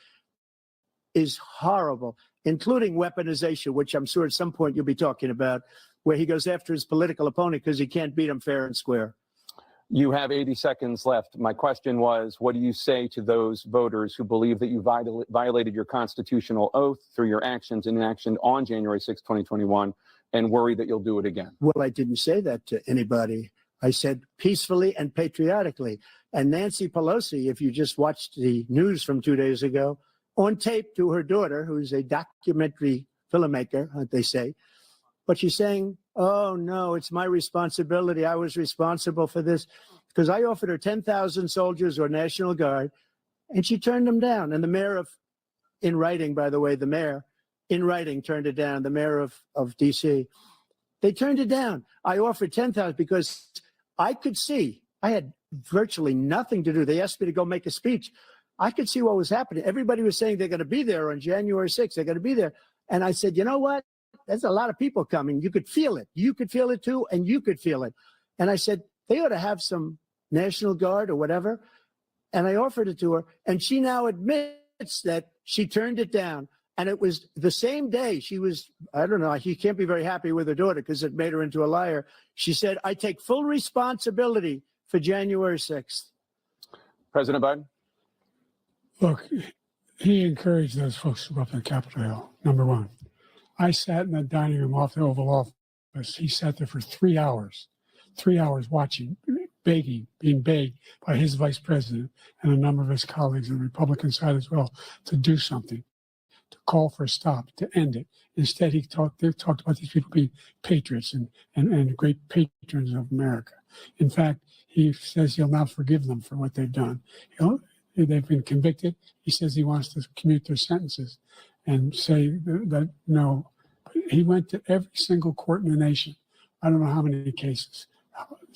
is horrible, including weaponization, which I'm sure at some point you'll be talking about, where he goes after his political opponent because he can't beat him fair and square. You have 80 seconds left. My question was, what do you say to those voters who believe that you violated your constitutional oath through your actions and inaction on January 6, 2021, and worry that you'll do it again? Well, I didn't say that to anybody. I said peacefully and patriotically. And Nancy Pelosi, if you just watched the news from 2 days ago, on tape to her daughter, who's a documentary filmmaker, they say, but she's saying, oh, no, it's my responsibility. I was responsible for this because I offered her 10,000 soldiers or National Guard, and she turned them down. And the mayor in writing, by the way, the mayor in writing turned it down, the mayor of D.C. They turned it down. I offered 10,000 because I could see, I had virtually nothing to do. They asked me to go make a speech. I could see what was happening. Everybody was saying they're going to be there on January 6th. They're going to be there. And I said, you know what? There's a lot of people coming. You could feel it. You could feel it too, and you could feel it. And I said, they ought to have some National Guard or whatever. And I offered it to her. And she now admits that she turned it down. And it was the same day she was, I don't know, she can't be very happy with her daughter because it made her into a liar. She said, I take full responsibility for January 6th. President Biden? Look, he encouraged those folks to go up on Capitol Hill, number one. I sat in the dining room off the Oval Office. He sat there for 3 hours watching, begging, being begged by his vice president and a number of his colleagues on the Republican side as well to do something, to call for a stop, to end it. Instead, they talked about these people being patriots and great patrons of America. In fact, he says he'll now forgive them for what they've done. They've been convicted. He says he wants to commute their sentences and say that no. He went to every single court in the nation. I don't know how many cases,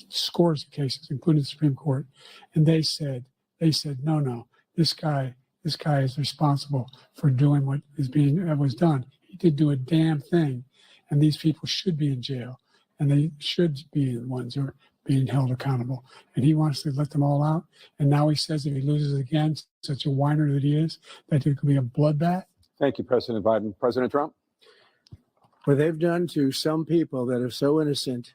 scores of cases, including the Supreme Court. And they said, no, this guy is responsible for doing what was done. He did do a damn thing. And these people should be in jail. And they should be the ones who are being held accountable. And he wants to let them all out. And now he says if he loses again, such a whiner that he is, that it could be a bloodbath. Thank you, President Biden. President Trump? What they've done to some people that are so innocent,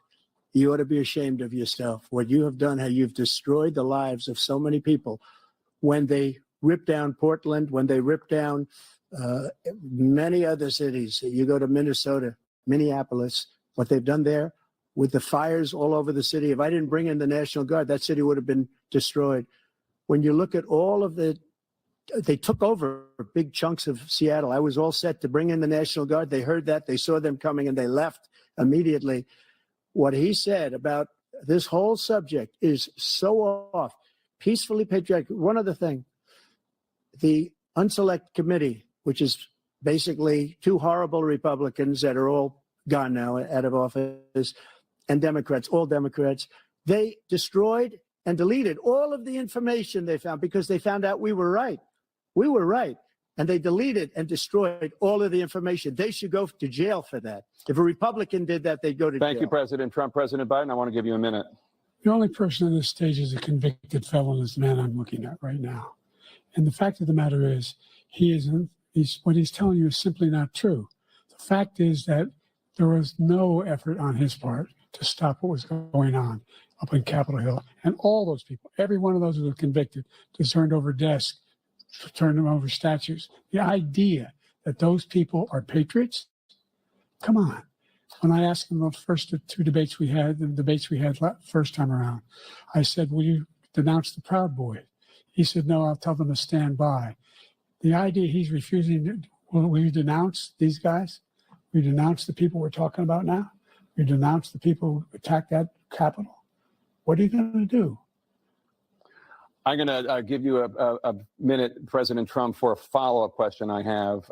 you ought to be ashamed of yourself. What you have done, how you've destroyed the lives of so many people. When they ripped down Portland, when they ripped down many other cities, you go to Minnesota, Minneapolis, what they've done there with the fires all over the city. If I didn't bring in the National Guard, that city would have been destroyed. When you look at all of they took over big chunks of Seattle. I was all set to bring in the National Guard. They heard that. They saw them coming and they left immediately. What he said about this whole subject is so off. Peacefully patriotic. One other thing, the Unselect Committee, which is basically two horrible Republicans that are all gone now out of office, and Democrats, all Democrats, they destroyed and deleted all of the information they found because they found out we were right. We were right. And they deleted and destroyed all of the information. They should go to jail for that. If a Republican did that, they'd go to jail. Thank you, President Trump. President Biden, I want to give you a minute. The only person on this stage is a convicted felon is the man I'm looking at right now. And the fact of the matter is, what he's telling you is simply not true. The fact is that there was no effort on his part to stop what was going on up in Capitol Hill. And all those people, every one of those who were convicted, just turned over desks, turned them over statues. The idea that those people are patriots, come on. When I asked him the first two debates we had, the debates we had first time around, I said, will you denounce the Proud Boys? He said, no, I'll tell them to stand by. The idea he's refusing, will you denounce these guys? Will you denounce the people we're talking about now? Will you denounce the people who attacked that Capitol? What are you going to do? I'm going to give you a minute, President Trump, for a follow-up question I have.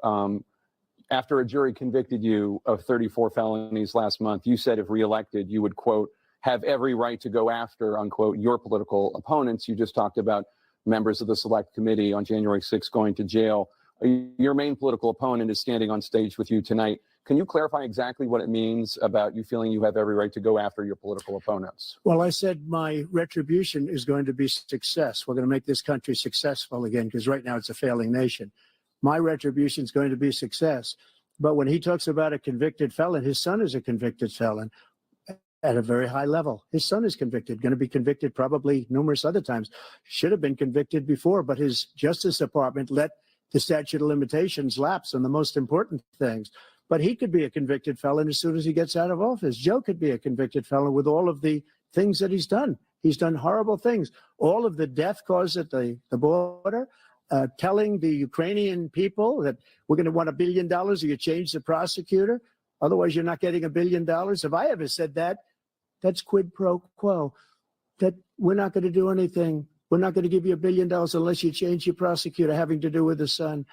After a jury convicted you of 34 felonies last month, you said if reelected, you would, quote, have every right to go after, unquote, your political opponents. You just talked about members of the Select Committee on January 6th going to jail. Your main political opponent is standing on stage with you tonight. Can you clarify exactly what it means about you feeling you have every right to go after your political opponents? Well, I said my retribution is going to be success. We're going to make this country successful again, because right now it's a failing nation. My retribution is going to be success. But when he talks about a convicted felon, his son is a convicted felon at a very high level. His son is convicted, going to be convicted probably numerous other times. Should have been convicted before, but his Justice Department let the statute of limitations lapse on the most important things. But he could be a convicted felon as soon as he gets out of office. Joe could be a convicted felon with all of the things that he's done. He's done horrible things. All of the death caused at the border, telling the Ukrainian people that we're going to want $1 billion or you change the prosecutor. Otherwise, you're not getting $1 billion. If I ever said that, that's quid pro quo. That we're not going to do anything. We're not going to give you $1 billion unless you change your prosecutor having to do with the son.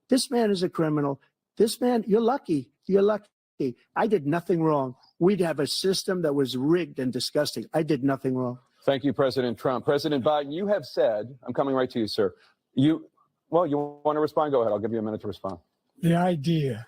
This man is a criminal. This man, you're lucky. You're lucky. I did nothing wrong. We'd have a system that was rigged and disgusting. I did nothing wrong. Thank you, President Trump. President Biden, you have said, I'm coming right to you, sir. You want to respond? Go ahead. I'll give you a minute to respond. The idea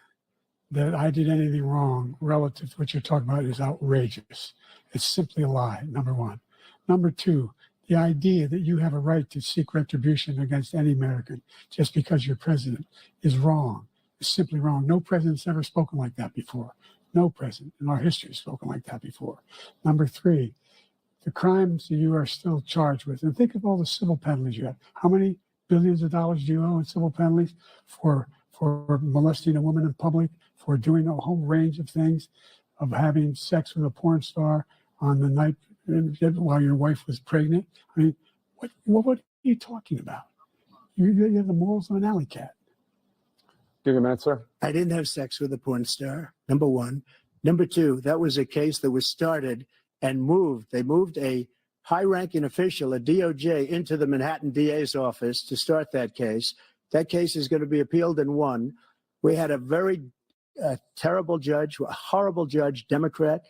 that I did anything wrong relative to what you're talking about is outrageous. It's simply a lie, number one. Number two, the idea that you have a right to seek retribution against any American just because you're president is wrong. It's simply wrong. No president's ever spoken like that before. No president in our history has spoken like that before. Number three, the crimes that you are still charged with, and think of all the civil penalties you have. How many billions of dollars do you owe in civil penalties for molesting a woman in public, for doing a whole range of things, of having sex with a porn star on the night while your wife was pregnant? I mean, what are you talking about? You have the morals of an alley cat. Give you a minute, sir. I didn't have sex with a porn star, number one. Number two, that was a case that was started and moved. They moved a high-ranking official, a DOJ, into the Manhattan DA's office to start that case. That case is going to be appealed and won. We had a very terrible judge, a horrible judge, Democrat.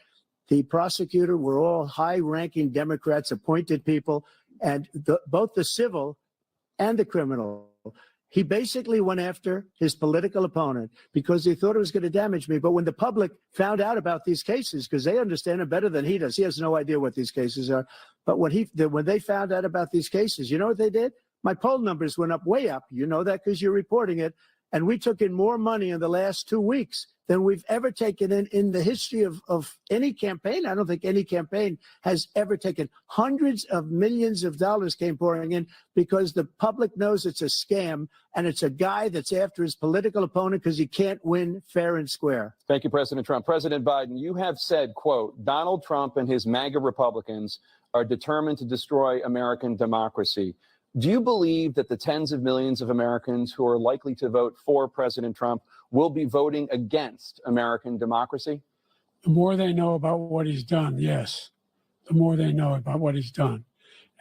The prosecutor were all high-ranking Democrats, appointed people, and both the civil and the criminal. He basically went after his political opponent because he thought it was going to damage me. But when the public found out about these cases, because they understand it better than he does, he has no idea what these cases are. But when they found out about these cases, you know what they did? My poll numbers went up, way up. You know that because you're reporting it. And we took in more money in the last 2 weeks than we've ever taken in the history of any campaign. I don't think any campaign has ever taken. Hundreds of millions of dollars came pouring in because the public knows it's a scam and it's a guy that's after his political opponent because he can't win fair and square. Thank you, President Trump. President Biden, you have said, quote, Donald Trump and his MAGA Republicans are determined to destroy American democracy. Do you believe that the tens of millions of Americans who are likely to vote for President Trump will be voting against American democracy? The more they know about what he's done, yes. The more they know about what he's done.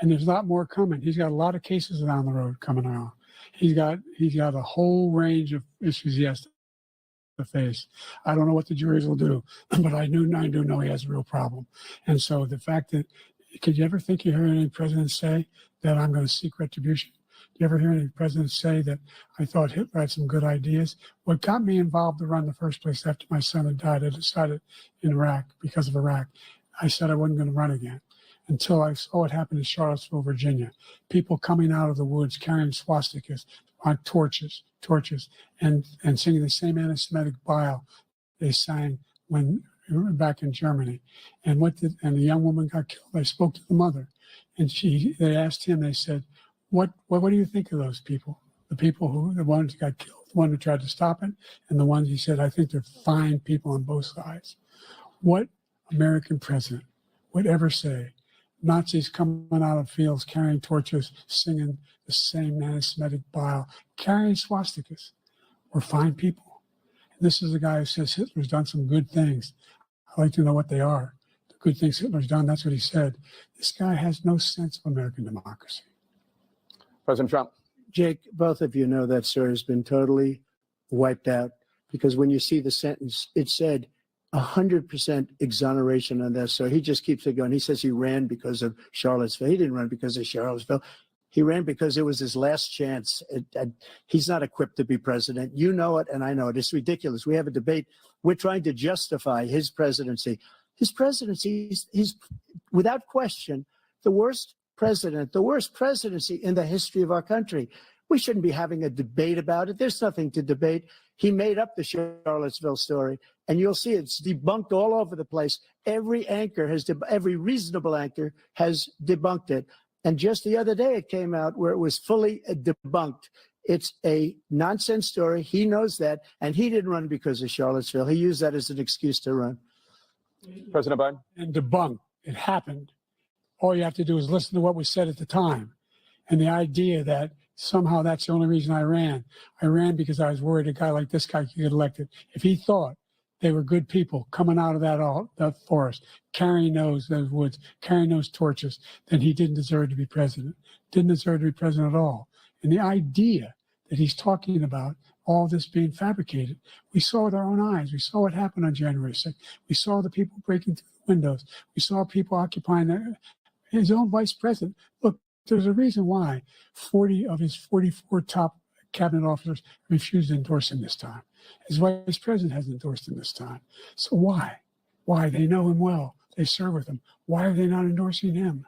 And there's a lot more coming. He's got a lot of cases down the road coming around. He's got a whole range of issues he has to face. I don't know what the juries will do, but I do know he has a real problem. And so the fact that, could you ever think you heard any president say that I'm going to seek retribution? Do you ever hear any presidents say that I thought Hitler had some good ideas? What got me involved to run in the first place after my son had died, I decided in Iraq, because of Iraq, I said I wasn't going to run again until I saw what happened in Charlottesville, Virginia. People coming out of the woods carrying swastikas on torches, and singing the same anti-Semitic bile they sang when back in Germany. And the young woman got killed. I spoke to the mother, and they asked him, they said, what do you think of those people? The ones who got killed, the one who tried to stop it, and the ones he said, I think they're fine people on both sides. What American president would ever say Nazis coming out of fields carrying torches, singing the same anti-Semitic bile, carrying swastikas were fine people? And this is a guy who says Hitler's done some good things. I'd like to know what they are. The good things Hitler's done, that's what he said. This guy has no sense of American democracy. President Trump. Jake, both of you know that story has been totally wiped out, because when you see the sentence, it said 100% exoneration on that. So he just keeps it going. He says he ran because of Charlottesville. He didn't run because of Charlottesville. He ran because it was his last chance. He's not equipped to be president. You know it, and I know it. It's ridiculous. We have a debate. We're trying to justify his presidency. His presidency, he's without question the worst president, the worst presidency in the history of our country. We shouldn't be having a debate about it. There's nothing to debate. He made up the Charlottesville story, and you'll see it's debunked all over the place. Every anchor has, every reasonable anchor has debunked it. And just the other day, it came out where it was fully debunked. It's a nonsense story. He knows that, and he didn't run because of Charlottesville. He used that as an excuse to run. President Biden. And debunked. It happened. All you have to do is listen to what was said at the time. And the idea that somehow that's the only reason I ran because I was worried a guy like this guy could get elected. If he thought they were good people coming out of that forest, carrying those woods, carrying those torches, then he didn't deserve to be president. Didn't deserve to be president at all. And the idea that he's talking about all this being fabricated, we saw with our own eyes. We saw what happened on January 6th. We saw the people breaking through the windows. We saw people occupying his own vice president. Look, there's a reason why 40 of his 44 top cabinet officers refused to endorse him this time. His vice president hasn't endorsed him this time. So why? Why? They know him well. They serve with him. Why are they not endorsing him?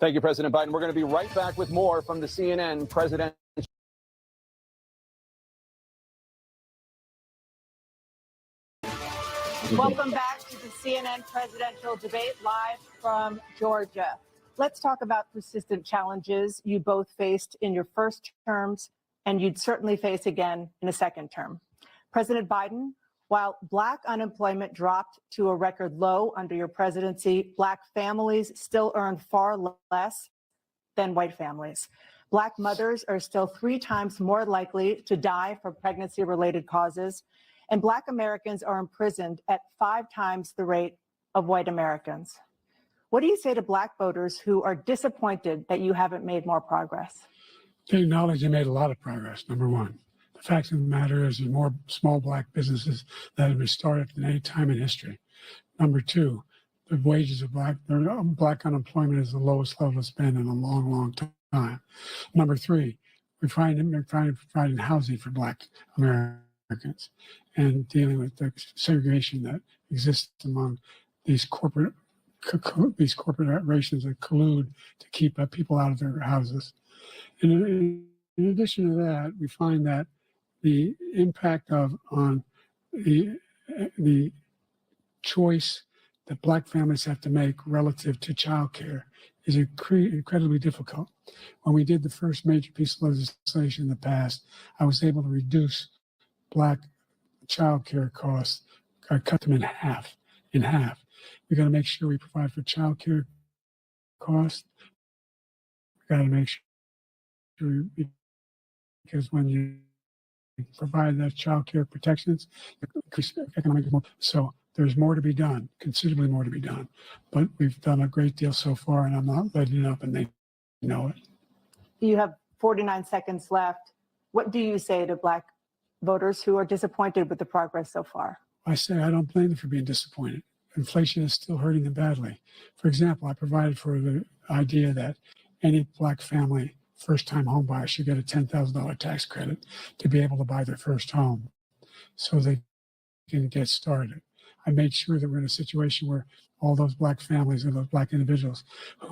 Thank you, President Biden. We're going to be right back with more from the CNN president. Welcome back to the CNN presidential debate live from Georgia. Let's talk about persistent challenges you both faced in your first terms, and you'd certainly face again in a second term. President Biden, while Black unemployment dropped to a record low under your presidency, Black families still earn far less than white families. Black mothers are still 3 times more likely to die from pregnancy-related causes, and Black Americans are imprisoned at 5 times the rate of white Americans. What do you say to Black voters who are disappointed that you haven't made more progress? They acknowledge they made a lot of progress, number one. The fact of the matter is there's more small Black businesses that have been started than any time in history. Number two, the wages of Black unemployment is the lowest level it's been in a long, long time. Number three, we're trying to provide housing for Black Americans and dealing with the segregation that exists among these corporate corporations that collude to keep people out of their houses. And in addition to that, we find that the impact on the choice that Black families have to make relative to childcare is incredibly difficult. When we did the first major piece of legislation in the past, I was able to reduce Black childcare costs. I cut them in half. We got to make sure we provide for childcare costs. We got to make sure, because when you provide that childcare protections, increase economic growth. So there's more to be done, considerably more to be done. But we've done a great deal so far, and I'm not letting up, and they know it. You have 49 seconds left. What do you say to Black voters who are disappointed with the progress so far? I say I don't blame them for being disappointed. Inflation is still hurting them badly. For example, I provided for the idea that any Black family, first-time home buyer, should get a $10,000 tax credit to be able to buy their first home so they can get started. I made sure that we're in a situation where all those Black families and those Black individuals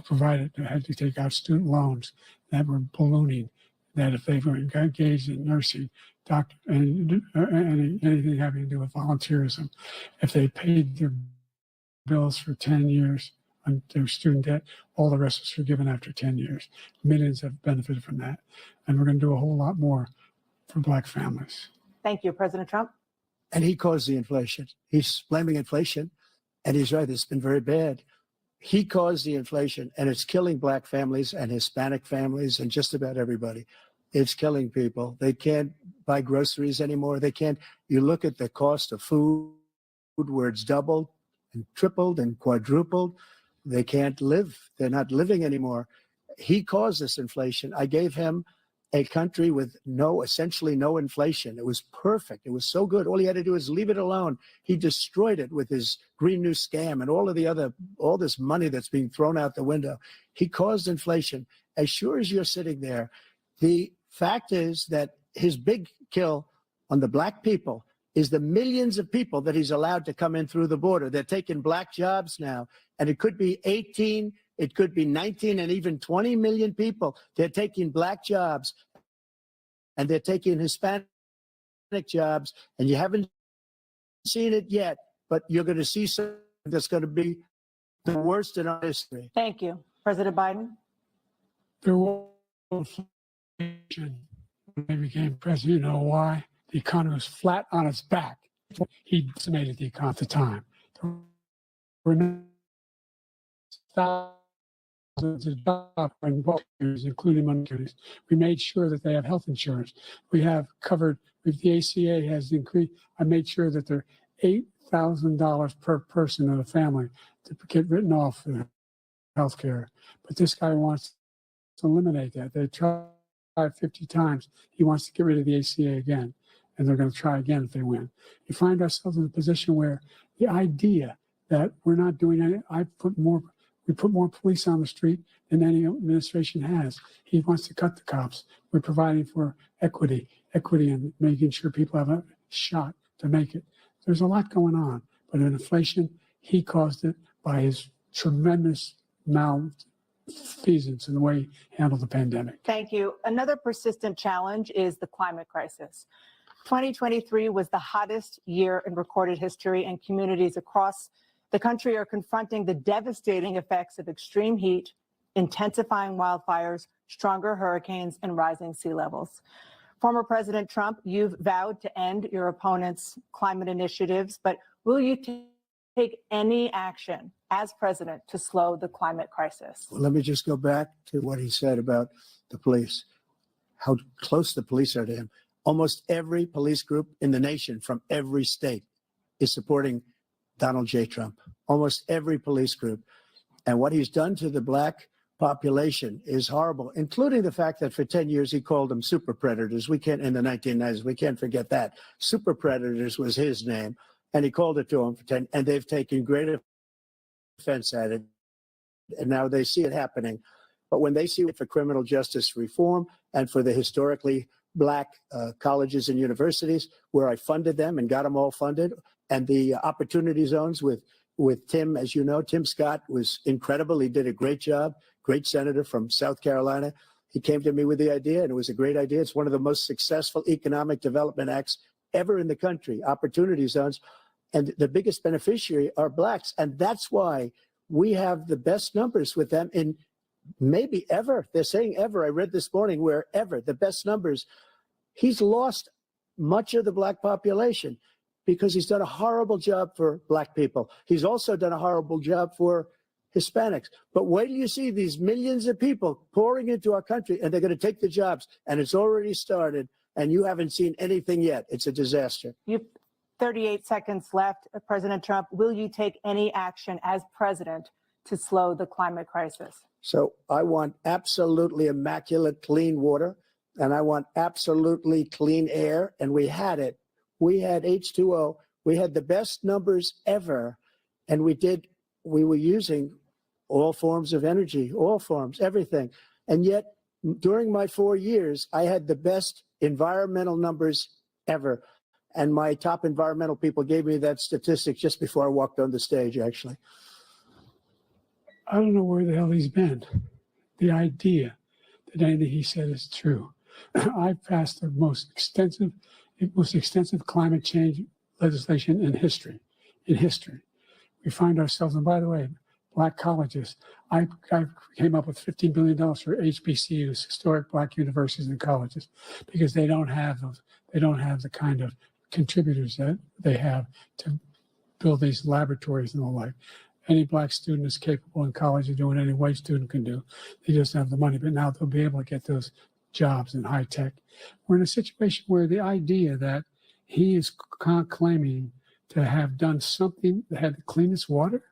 who had to take out student loans that were ballooning, that if they were engaged in nursing, doctor, and anything having to do with volunteerism, if they paid their bills for 10 years on their student debt, all the rest was forgiven after 10 years. Millions have benefited from that. And we're going to do a whole lot more for Black families. Thank you, President Trump. And he caused the inflation. He's blaming inflation. And he's right, it's been very bad. He caused the inflation, and it's killing black families and Hispanic families and just about everybody. It's killing people. They can't buy groceries anymore. They can't. You look at the cost of food where it's doubled and tripled and quadrupled. They can't live. They're not living anymore. He caused this inflation. I gave him a country with essentially no inflation. It was perfect. It was so good. All he had to do is leave it alone. He destroyed it with his Green New Scam and all this money that's being thrown out the window. He caused inflation. As sure as you're sitting there, the fact is that his big kill on the black people is the millions of people that he's allowed to come in through the border. They're taking black jobs now, and it could be 18, it could be 19, and even 20 million people. They're taking black jobs, and they're taking Hispanic jobs, and you haven't seen it yet, but you're going to see something that's going to be the worst in our history. Thank you. President Biden? There was inflation when he became president. You know why? The economy was flat on its back. He decimated the economy at the time. There were no thousands of jobs in both areas, including minorities. We made sure that they have health insurance. We have covered, if the ACA has increased, I made sure that they're $8,000 per person in a family to get written off for health care. But this guy wants to eliminate that. They tried 50 times. He wants to get rid of the ACA again, and they're going to try again if they win. We find ourselves in a position where the idea that we're not doing anything, we put more police on the street than any administration has. He wants to cut the cops. We're providing for equity and making sure people have a shot to make it. There's a lot going on, but in inflation, he caused it by his tremendous malfeasance in the way he handled the pandemic. Thank you. Another persistent challenge is the climate crisis. 2023 was the hottest year in recorded history, and communities across the country are confronting the devastating effects of extreme heat, intensifying wildfires, stronger hurricanes, and rising sea levels. Former President Trump, you've vowed to end your opponent's climate initiatives, but will you take any action as president to slow the climate crisis? Well, let me just go back to what he said about the police, how close the police are to him. Almost every police group in the nation from every state is supporting Donald J. Trump, almost every police group. And what he's done to the black population is horrible, including the fact that for 10 years he called them super predators. We can't, in the 1990s, we can't forget that. Super predators was his name, and he called it to them for 10, and they've taken great offense at it. And now they see it happening. But when they see it for criminal justice reform and for the historically black colleges and universities, where I funded them and got them all funded, and the opportunity zones with Tim, as you know, Tim Scott was incredible. He did a great job, great senator from South Carolina. He came to me with the idea, and it was a great idea. It's one of the most successful economic development acts ever in the country, opportunity zones. And the biggest beneficiary are blacks. And that's why we have the best numbers with them in maybe ever. They're saying ever. I read this morning where ever, the best numbers. He's lost much of the black population because he's done a horrible job for black people. He's also done a horrible job for Hispanics. But wait till you see these millions of people pouring into our country, and they're going to take the jobs, and it's already started, and you haven't seen anything yet. It's a disaster. You 38 seconds left. President Trump, will you take any action as president to slow the climate crisis? So I want absolutely immaculate clean water, and I want absolutely clean air, and we had it. We had H2O. We had the best numbers ever, and we were using all forms of energy, all forms, everything. And yet, during my 4 years, I had the best environmental numbers ever. And my top environmental people gave me that statistic just before I walked on the stage, actually. I don't know where the hell he's been. The idea that anything he said is true. I passed the most extensive climate change legislation in history. We find ourselves, and by the way, black colleges, I came up with $15 billion for HBCUs, historic black universities and colleges, because they don't have the kind of contributors that they have to build these laboratories and the like. Any black student is capable in college of doing any white student can do. They just have the money, but now they'll be able to get those jobs in high tech. We're in a situation where the idea that he is claiming to have done something that had the cleanest water,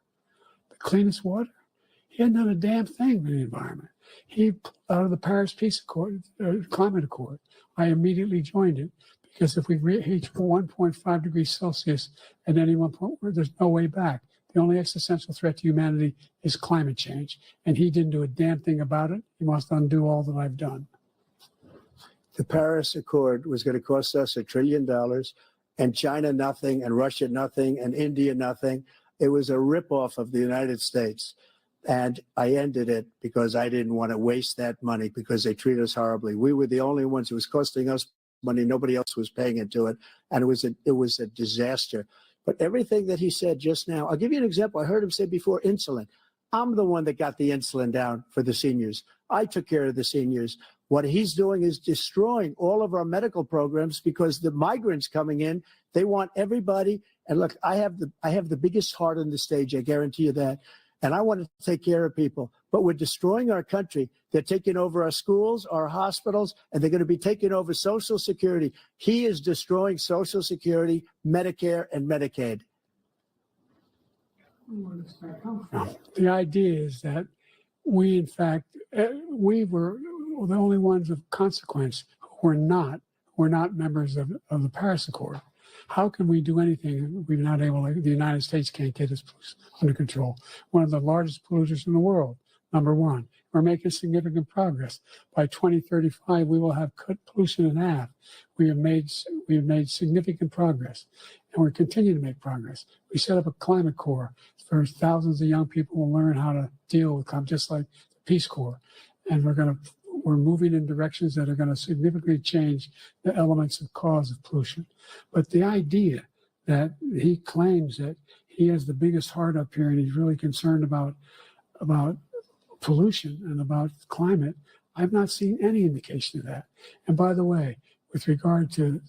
he hadn't done a damn thing for the environment. He pulled out of the Paris Peace Accord, Climate Accord. I immediately joined it because if we reach 1.5 degrees Celsius at any one point, there's no way back. The only existential threat to humanity is climate change. And he didn't do a damn thing about it. He must undo all that I've done. The Paris Accord was going to cost us $1 trillion, and China nothing, and Russia nothing, and India nothing. It was a ripoff of the United States. And I ended it because I didn't want to waste that money because they treat us horribly. We were the only ones. It was costing us money. Nobody else was paying into it. And it was a disaster. But everything that he said just now, I'll give you an example. I heard him say before insulin. I'm the one that got the insulin down for the seniors. I took care of the seniors. What he's doing is destroying all of our medical programs because the migrants coming in, they want everybody. And look, I have the biggest heart on the stage. I guarantee you that. And I want to take care of people. But we're destroying our country. They're taking over our schools, our hospitals, and they're going to be taking over Social Security. He is destroying Social Security, Medicare, and Medicaid. The idea is that we, in fact, we were the only ones of consequence who were not members of the Paris Accord. How can we do anything? We're not able to, the United States can't get its under control. One of the largest polluters in the world, number one. We're making significant progress. By 2035, we will have cut pollution in half. We have made significant progress, and we're continuing to make progress. We set up a climate corps for thousands of young people will learn how to deal with climate, just like the Peace Corps. And we're moving in directions that are going to significantly change the elements of cause of pollution. But the idea that he claims that he has the biggest heart up here and he's really concerned about pollution and about climate, I've not seen any indication of that. And by the way, with regard to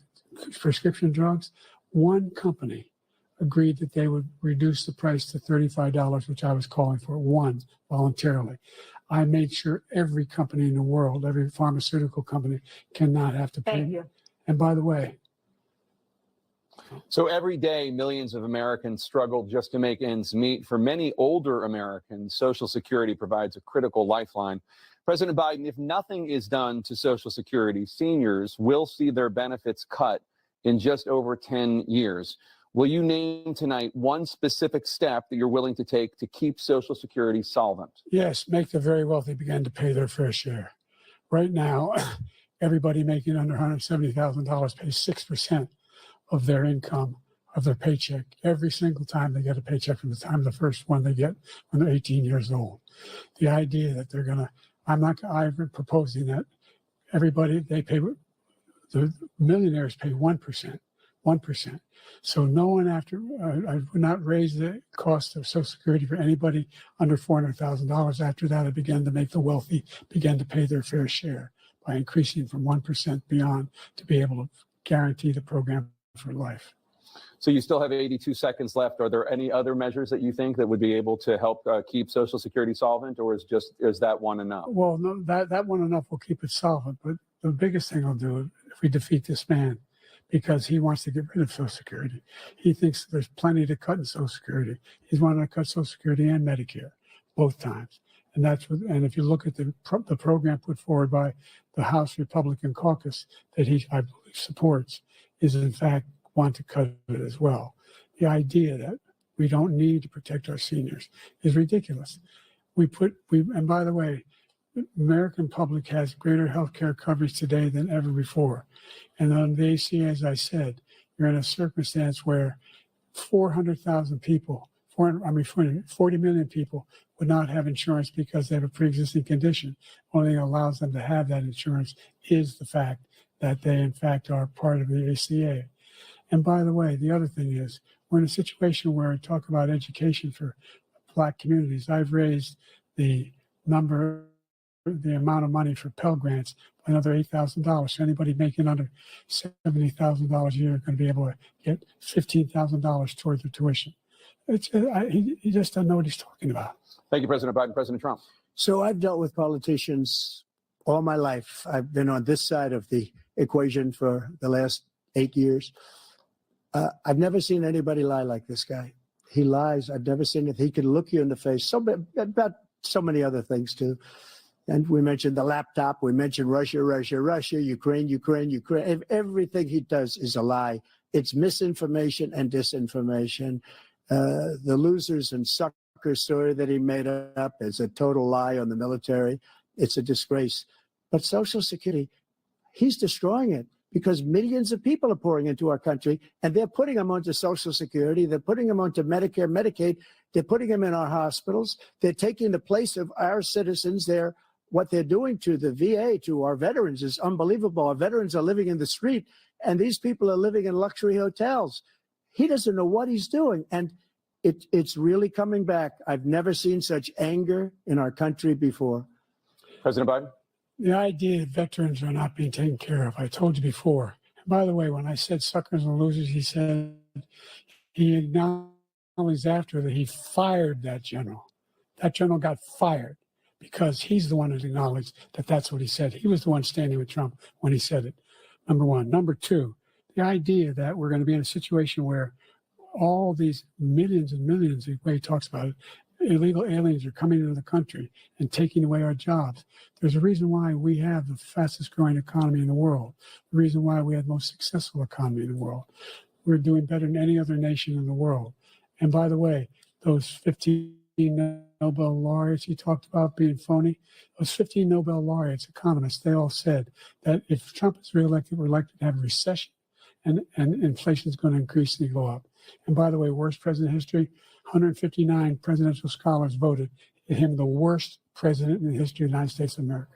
prescription drugs, one company agreed that they would reduce the price to $35, which I was calling for, one, voluntarily. I made sure every company in the world, every pharmaceutical company, cannot have to pay. Thank you. And by the way, So every day, millions of Americans struggle just to make ends meet. For many older Americans, Social Security provides a critical lifeline. President Biden, if nothing is done to Social Security, seniors will see their benefits cut in just over 10 years. Will you name tonight one specific step that you're willing to take to keep Social Security solvent? yes, make the very wealthy begin to pay their fair share. Right now, everybody making under $170,000 pays 6% of their income, of their paycheck, every single time they get a paycheck from the time the first one they get when they're 18 years old. The idea that they're going to, I'm proposing that everybody, the millionaires pay 1%. So no one I would not raise the cost of Social Security for anybody under $400,000. After that, I began to make the wealthy begin to pay their fair share by increasing from 1% beyond to be able to guarantee the program for life. So you still have 82 seconds left. Are there any other measures that you think that would be able to help keep Social Security solvent, or is that one enough? Well, no, that one enough will keep it solvent. But the biggest thing I'll do if we defeat this man, because he wants to get rid of Social Security. He thinks there's plenty to cut in Social Security. He's wanting to cut Social Security and Medicare both times. And and if you look at the program put forward by the House Republican caucus that I believe supports, is in fact want to cut it as well. The idea that we don't need to protect our seniors is ridiculous. And by the way, the American public has greater health care coverage today than ever before. And on the ACA, as I said, you're in a circumstance where 400,000 people, 40 million people would not have insurance because they have a pre-existing condition. Only thing that allows them to have that insurance is the fact that they, in fact, are part of the ACA. And by the way, the other thing is, we're in a situation where I talk about education for Black communities. I've raised the amount of money for Pell Grants by another $8,000. So anybody making under $70,000 a year is going to be able to get $15,000 towards their tuition. He just doesn't know what he's talking about. Thank you, President Biden. President Trump. So I've dealt with politicians all my life. I've been on this side of the equation for the last 8 years. I've never seen anybody lie like this guy. He lies. I've never seen it. He can look you in the face. About so many other things too. And we mentioned the laptop. We mentioned Russia, Ukraine. Everything he does is a lie. It's misinformation and disinformation. The losers and suckers story that he made up is a total lie on the military. It's a disgrace. But Social Security, he's destroying it because millions of people are pouring into our country, and they're putting them onto Social Security. They're putting them onto Medicare, Medicaid. They're putting them in our hospitals. They're taking the place of our citizens. What they're doing to the VA, to our veterans, is unbelievable. Our veterans are living in the street, and these people are living in luxury hotels. He doesn't know what he's doing, and it's really coming back. I've never seen such anger in our country before. President Biden. The idea that veterans are not being taken care of, I told you before. And by the way, when I said suckers and losers, he said he acknowledged after that he fired that general. That general got fired because he's the one that acknowledged that that's what he said. He was the one standing with Trump when he said it, number one. Number two, the idea that we're going to be in a situation where all these millions and millions, the way he talks about it, illegal aliens are coming into the country and taking away our jobs. There's a reason why we have the fastest growing economy in the world, the reason why we have the most successful economy in the world. We're doing better than any other nation in the world. And by the way, those 15 Nobel laureates he talked about being phony, those 15 Nobel laureates, economists, they all said that if Trump is reelected, we're likely to have a recession and inflation is going to increasingly go up. And by the way, worst president in history, 159 presidential scholars voted him the worst president in the history of the United States of America.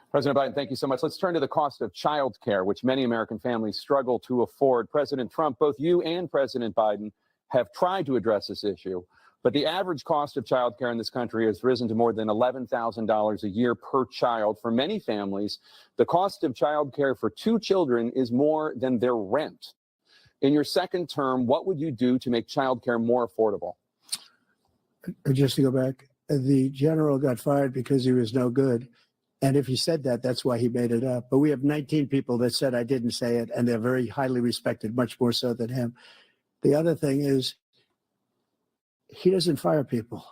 President Biden, thank you so much. Let's turn to the cost of child care, which many American families struggle to afford. President Trump, both you and President Biden have tried to address this issue, but the average cost of child care in this country has risen to more than $11,000 a year per child. For many families, the cost of child care for 2 children is more than their rent. In your second term, what would you do to make child care more affordable? Just to go back, the general got fired because he was no good. And if he said that, that's why he made it up. But we have 19 people that said I didn't say it, and they're very highly respected, much more so than him. The other thing is, he doesn't fire people.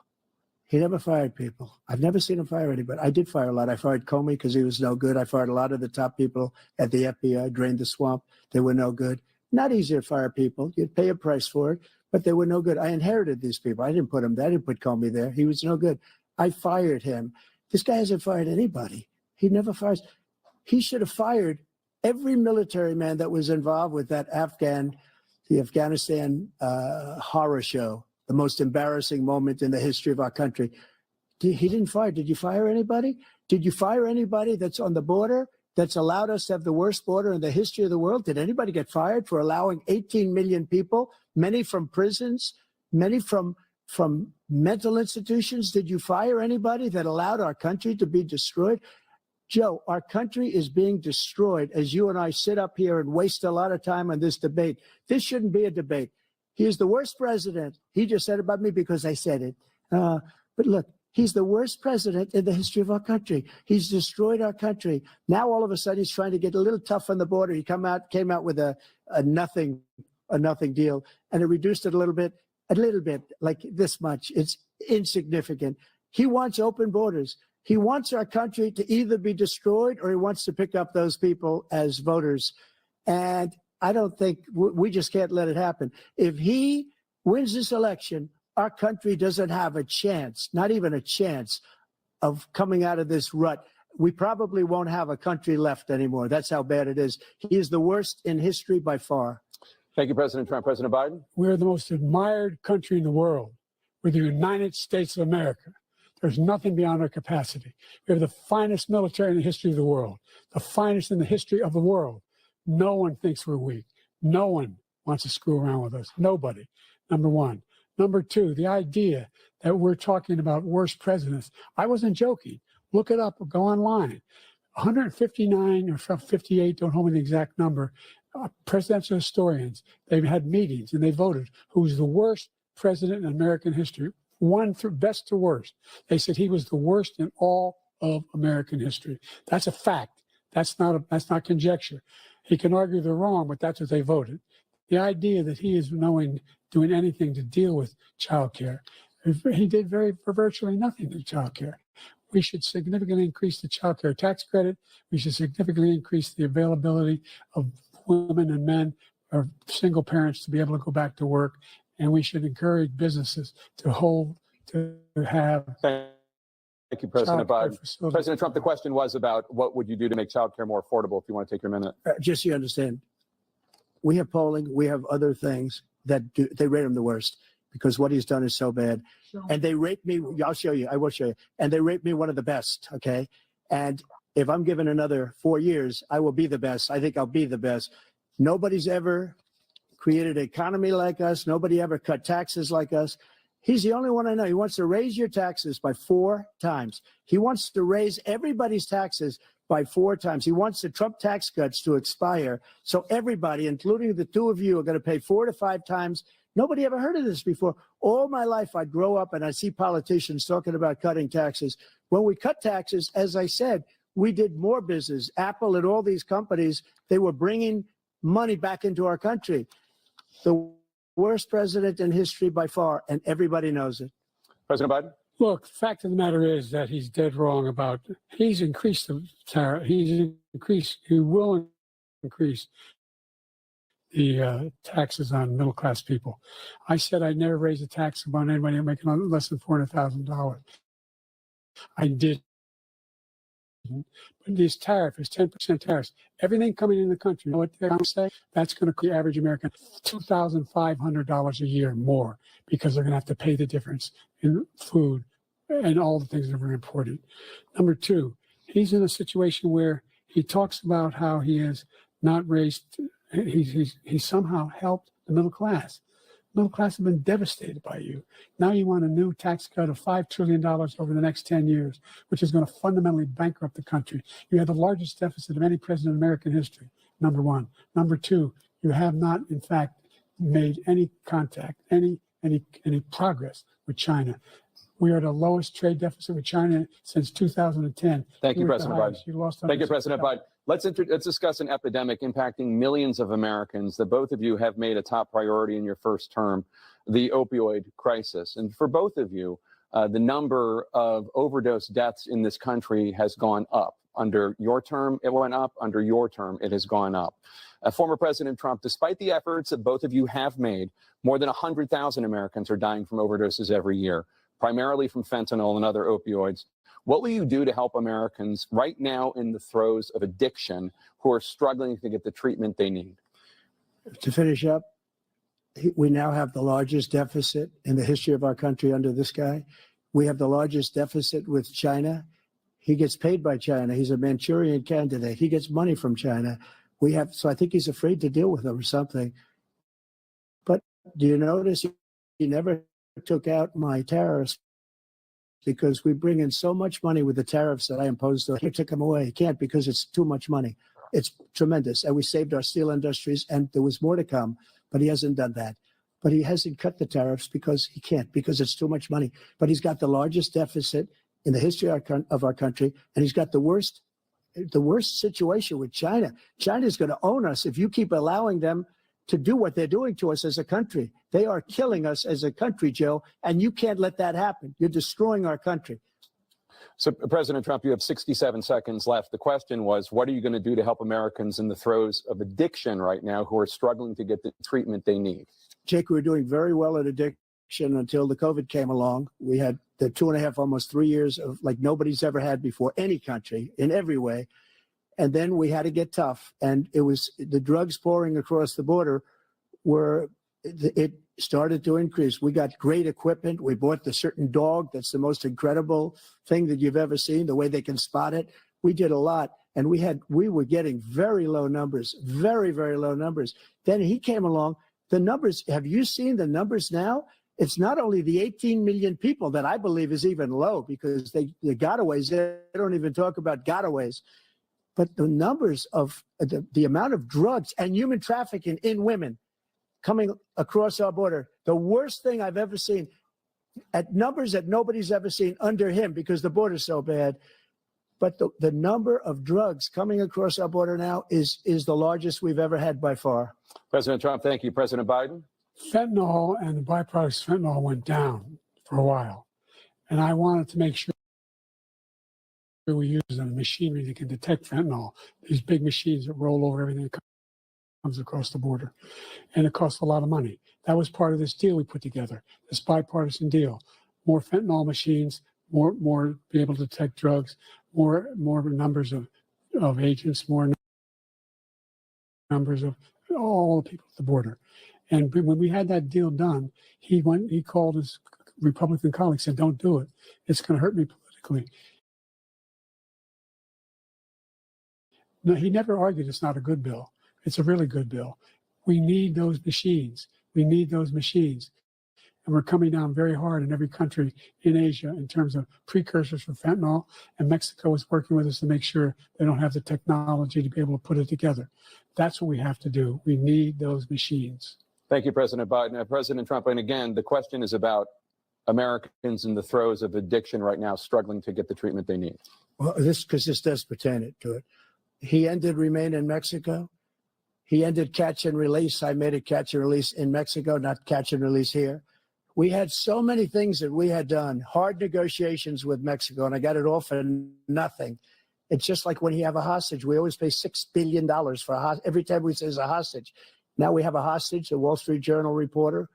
He never fired people. I've never seen him fire anybody. I did fire a lot. I fired Comey because he was no good. I fired a lot of the top people at the FBI, drained the swamp. They were no good. Not easy to fire people. You'd pay a price for it, but they were no good. I inherited these people. I didn't put them there. I didn't put Comey there. He was no good. I fired him. This guy hasn't fired anybody. He never fires. He should have fired every military man that was involved with that the Afghanistan horror show, the most embarrassing moment in the history of our country. He didn't fire. Did you fire anybody? Did you fire anybody that's on the border that's allowed us to have the worst border in the history of the world? Did anybody get fired for allowing 18 million people, many from prisons, many from mental institutions? Did you fire anybody that allowed our country to be destroyed? Joe, our country is being destroyed as you and I sit up here and waste a lot of time on this debate. This shouldn't be a debate. He is the worst president. He just said about me because I said it. But look, he's the worst president in the history of our country. He's destroyed our country. Now, all of a sudden, he's trying to get a little tough on the border. He came out with a nothing deal, and it reduced it a little bit, like this much. It's insignificant. He wants open borders. He wants our country to either be destroyed or he wants to pick up those people as voters. And I don't think we just can't let it happen. If he wins this election, our country doesn't have a chance, not even a chance, of coming out of this rut. We probably won't have a country left anymore. That's how bad it is. He is the worst in history by far. Thank you, President Trump. President Biden? We're the most admired country in the world. We're the United States of America. There's nothing beyond our capacity. We have the finest military in the history of the world, the finest in the history of the world. No one thinks we're weak. No one wants to screw around with us. Nobody, number one. Number two, the idea that we're talking about worst presidents. I wasn't joking. Look it up or go online. 159 or 58, don't hold me the exact number, presidential historians, they've had meetings and they voted who's the worst president in American history, one through best to worst. They said he was the worst in all of American history. That's a fact. That's not conjecture. He can argue they're wrong, but that's what they voted. The idea that he is doing anything to deal with child care, he did virtually nothing to child care. We should significantly increase the child care tax credit. We should significantly increase the availability of women and men or single parents to be able to go back to work. And we should encourage businesses to have. Thank you, President Biden. President Trump, the question was about what would you do to make child care more affordable, if you want to take your minute. Just so you understand, we have polling, we have other things that they rate him the worst because what he's done is so bad. And they rate me, I'll show you, I will show you. And they rate me one of the best, okay? And if I'm given another 4 years, I will be the best. I think I'll be the best. Nobody's ever created an economy like us. Nobody ever cut taxes like us. He's the only one I know. He wants to raise your taxes by 4 times. He wants to raise everybody's taxes by 4 times. He wants the Trump tax cuts to expire. So everybody, including the two of you, are going to pay 4 to 5 times. Nobody ever heard of this before. All my life, I'd grow up and I'd see politicians talking about cutting taxes. When we cut taxes, as I said, we did more business. Apple and all these companies, they were bringing money back into our country. The worst president in history by far, and everybody knows it. President Biden? Look, the fact of the matter is that he's dead wrong about, he's increased the tariff, he will increase the taxes on middle-class people. I said I'd never raise a tax on anybody making less than $400,000. I did. But this tariff is 10% tariffs. Everything coming in the country, you know what they're going to say? That's going to cost the average American $2,500 a year more because they're going to have to pay the difference in food and all the things that we're importing. Number two, he's in a situation where he talks about how he has not raised, he somehow helped the middle class. Middle class have been devastated by you. Now you want a new tax cut of $5 trillion over the next 10 years, which is going to fundamentally bankrupt the country. You have the largest deficit of any president in American history, number one. Number two, you have not, in fact, made any contact, any progress with China. We are at the lowest trade deficit with China since 2010. Thank you, President Biden. You lost. Thank you, President Biden. Let's discuss an epidemic impacting millions of Americans that both of you have made a top priority in your first term, the opioid crisis. And for both of you, the number of overdose deaths in this country has gone up. Under your term, it went up. Under your term, it has gone up. Former President Trump, despite the efforts that both of you have made, more than 100,000 Americans are dying from overdoses every year, primarily from fentanyl and other opioids. What will you do to help Americans right now in the throes of addiction who are struggling to get the treatment they need? To finish up, we now have the largest deficit in the history of our country under this guy. We have the largest deficit with China. He gets paid by China. He's a Manchurian candidate. He gets money from China. So I think he's afraid to deal with them or something. But do you notice he never took out my tariffs? Because we bring in so much money with the tariffs that I imposed. So he took them away. He can't because it's too much money. It's tremendous. And we saved our steel industries, and there was more to come, but he hasn't done that. But he hasn't cut the tariffs because he can't, because it's too much money. But he's got the largest deficit in the history of our country, and he's got the worst situation with China. China is going to own us if you keep allowing them to do what they're doing to us as a country. They are killing us as a country, Joe, and you can't let that happen. You're destroying our country. So, President Trump, you have 67 seconds left. The question was, what are you going to do to help Americans in the throes of addiction right now who are struggling to get the treatment they need? Jake, we were doing very well at addiction until the COVID came along. We had the 2.5, almost 3 years of like nobody's ever had before, any country, in every way. And then we had to get tough. And it was the drugs pouring across the border it started to increase. We got great equipment. We bought the certain dog that's the most incredible thing that you've ever seen, the way they can spot it. We did a lot. And we were getting very low numbers, very, very low numbers. Then he came along. The numbers, have you seen the numbers now? It's not only the 18 million people that I believe is even low because the gotaways, they don't even talk about gotaways. But the numbers of the amount of drugs and human trafficking in women coming across our border, the worst thing I've ever seen, at numbers that nobody's ever seen under him because the border's so bad. But the number of drugs coming across our border now is the largest we've ever had by far. President Trump, thank you. President Biden? Fentanyl and the byproducts of fentanyl went down for a while. And I wanted to make sure we use the machinery that can detect fentanyl, these big machines that roll over everything that comes across the border. And it costs a lot of money. That was part of this deal we put together, this bipartisan deal. More fentanyl machines, more be able to detect drugs, more numbers of agents, more numbers of all the people at the border. And when we had that deal done, he called his Republican colleagues, said, "Don't do it. It's going to hurt me politically." No, he never argued it's not a good bill. It's a really good bill. We need those machines. We need those machines. And we're coming down very hard in every country in Asia in terms of precursors for fentanyl. And Mexico is working with us to make sure they don't have the technology to be able to put it together. That's what we have to do. We need those machines. Thank you, President Biden. President Trump, and again, the question is about Americans in the throes of addiction right now, struggling to get the treatment they need. Well, this does pertain to it. He ended Remain in Mexico. He ended catch and release. I made it catch and release in Mexico, not catch and release here. We had so many things that we had done, hard negotiations with Mexico, and I got it all for nothing. It's just like when you have a hostage. We always pay $6 billion for a hostage. Every time we say it's a hostage. Now we have a hostage, a Wall Street Journal reporter,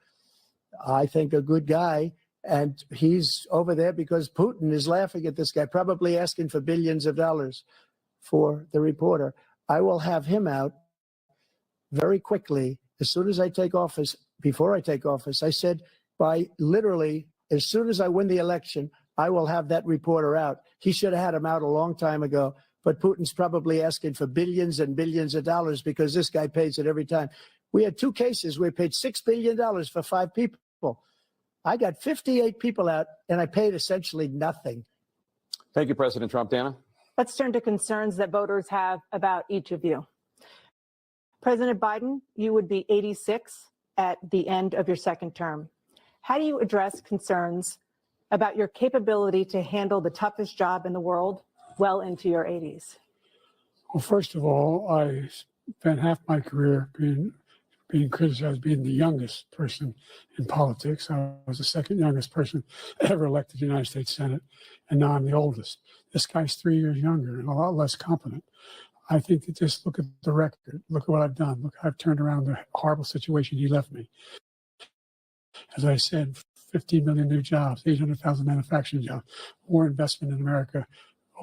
I think a good guy, and he's over there because Putin is laughing at this guy, probably asking for billions of dollars for the reporter. I will have him out very quickly as soon as I take office. Before I take office, I said, by literally, as soon as I win the election, I will have that reporter out. He should have had him out a long time ago, but Putin's probably asking for billions and billions of dollars because this guy pays it every time. We had 2 cases where we paid $6 billion for 5 people. I got 58 people out, and I paid essentially nothing. Thank you, President Trump. Dana? Let's turn to concerns that voters have about each of you. President Biden, you would be 86 at the end of your second term. How do you address concerns about your capability to handle the toughest job in the world well into your 80s? Well, first of all, I spent half my career being criticized being the youngest person in politics. I was the second youngest person ever elected to the United States Senate, and now I'm the oldest. This guy's 3 years younger and a lot less competent. I think that just look at the record. Look at what I've done. Look, I've turned around the horrible situation he left me. As I said, 15 million new jobs, 800,000 manufacturing jobs, more investment in America,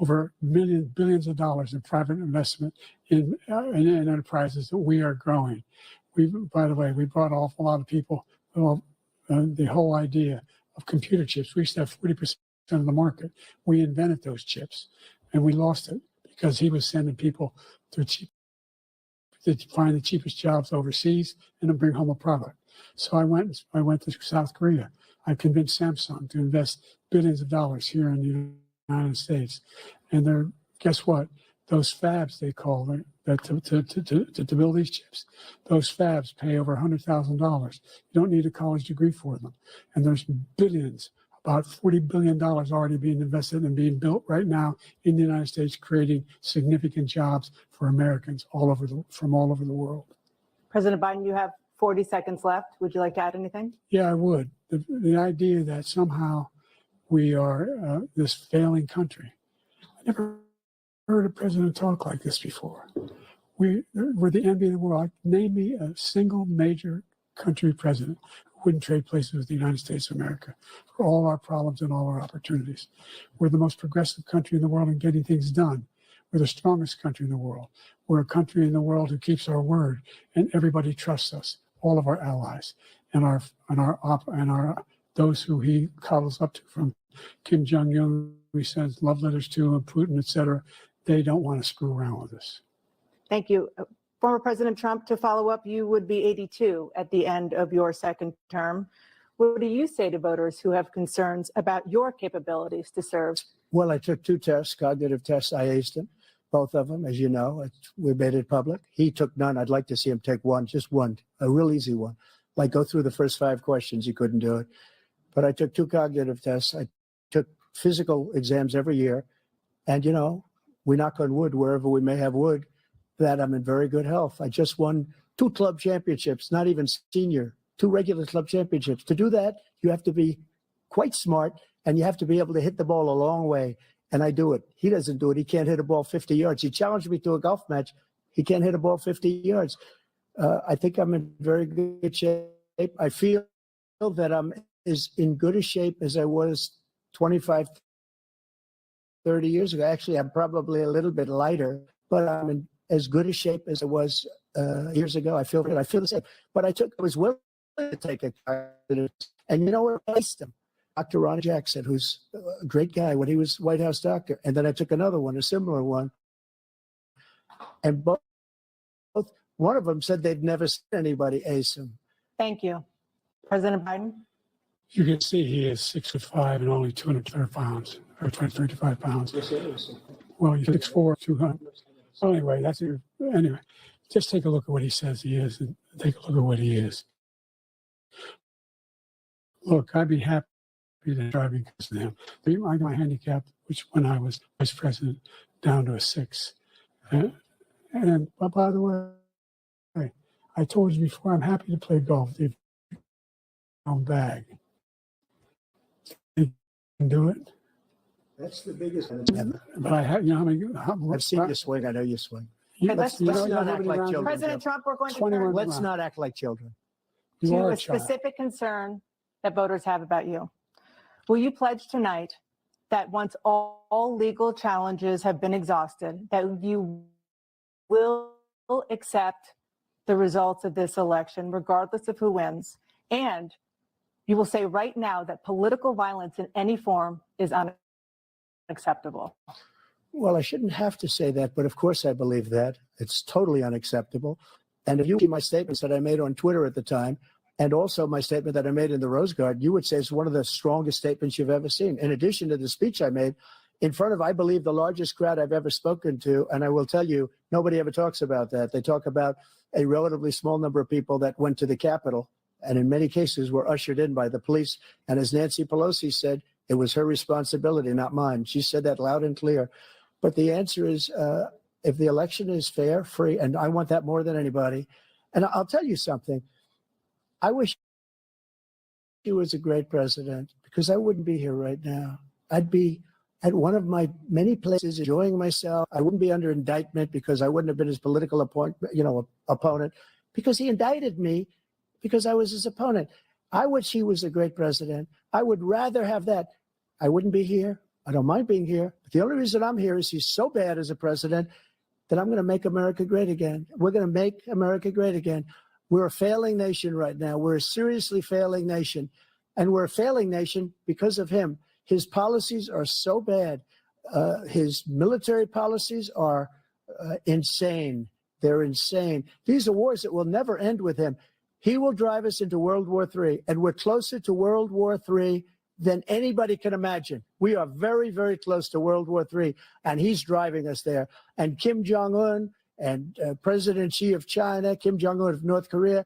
over billions of dollars in private investment in enterprises that we are growing. By the way, we brought an awful lot of people. Well, the whole idea of computer chips, we used to have 40% of the market. We invented those chips, and we lost it because he was sending people to find the cheapest jobs overseas and to bring home a product. So I went to South Korea. I convinced Samsung to invest billions of dollars here in the United States. And guess what? Those fabs, they call it, to build these chips, those fabs pay over $100,000. You don't need a college degree for them. And there's billions, about $40 billion already being invested and being built right now in the United States, creating significant jobs for Americans from all over the world. President Biden, you have 40 seconds left. Would you like to add anything? Yeah, I would. The idea that somehow we are this failing country. I never heard a president talk like this before. We're the envy of the world. Name me a single major country president who wouldn't trade places with the United States of America for all our problems and all our opportunities. We're the most progressive country in the world in getting things done. We're the strongest country in the world. We're a country in the world who keeps our word, and everybody trusts us. All of our allies and those who he coddles up to, from Kim Jong-un, he sends love letters to, and Putin, etc. They don't want to screw around with us. Thank you. Former President Trump, to follow up, you would be 82 at the end of your second term. What do you say to voters who have concerns about your capabilities to serve? Well, I took 2 tests, cognitive tests. I aced them, both of them, as you know. We made it public. He took none. I'd like to see him take one, just one, a real easy one. like go through the first 5 questions. He couldn't do it. But I took 2 cognitive tests. I took physical exams every year. And, you know, we knock on wood wherever we may have wood, that I'm in very good health. I just won 2 club championships, not even senior, 2 regular club championships. To do that, you have to be quite smart, and you have to be able to hit the ball a long way. And I do it. He doesn't do it. He can't hit a ball 50 yards. He challenged me to a golf match. He can't hit a ball 50 yards. I think I'm in very good shape. I feel that I'm as in good a shape as I was 25, 30 years ago. Actually, I'm probably a little bit lighter, but I'm in as good a shape as I was years ago. I feel good. I feel the same. But I was willing to take a and you know what? I placed him. Dr. Ron Jackson, who's a great guy when he was White House doctor. And then I took another one, a similar one. And both one of them said they'd never seen anybody ace him. Thank you. President Biden? You can see he is 6'5" and only 230 pounds, or 235 pounds. Well, he's 6'4", 200. Well, anyway, anyway. Just take a look at what he says he is, and take a look at what he is. Look, I'd be happy to driving because of him. I got my handicap, which when I was vice president, down to a 6. And by the way, I told you before, I'm happy to play golf. If you own bag, you can do it. That's the biggest one. But I have, you know, I've seen you swing. I know you swing. Let's not act like children. President Trump, we're going to 21 turn Let's not act like children. You to are a a child. specific concern that voters have about you. Will you pledge tonight that once all legal challenges have been exhausted, that you will accept the results of this election, regardless of who wins, and you will say right now that political violence in any form is unacceptable? Well, I shouldn't have to say that, but of course I believe that. It's totally unacceptable. And if you see my statements that I made on Twitter at the time, and also my statement that I made in the Rose Garden, you would say it's one of the strongest statements you've ever seen. In addition to the speech I made in front of, I believe, the largest crowd I've ever spoken to. And I will tell you, nobody ever talks about that. They talk about a relatively small number of people that went to the Capitol, and in many cases were ushered in by the police. And as Nancy Pelosi said, it was her responsibility, not mine. She said that loud and clear. But the answer is, if the election is fair, free, and I want that more than anybody. And I'll tell you something. I wish he was a great president, because I wouldn't be here right now. I'd be at one of my many places enjoying myself. I wouldn't be under indictment because I wouldn't have been his political opponent, because he indicted me because I was his opponent. I wish he was a great president. I would rather have that. I wouldn't be here. I don't mind being here. But the only reason I'm here is he's so bad as a president that I'm going to make America great again. We're going to make America great again. We're a failing nation right now. We're a seriously failing nation. And we're a failing nation because of him. His policies are so bad. His military policies are insane. They're insane. These are wars that will never end with him. He will drive us into World War III, and we're closer to World War III than anybody can imagine. We are very, very close to World War III, and he's driving us there. And Kim Jong-un and President Xi of China, Kim Jong-un of North Korea,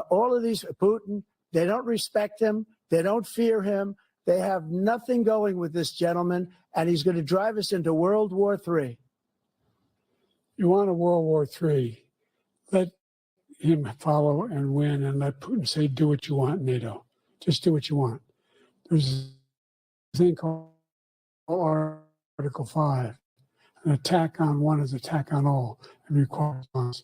all of these, Putin, they don't respect him. They don't fear him. They have nothing going with this gentleman, and he's going to drive us into World War III. You want a World War III, let him follow and win, and let Putin say, do what you want, NATO. Just do what you want. There's a thing called Article 5. An attack on one is attack on all and requires response.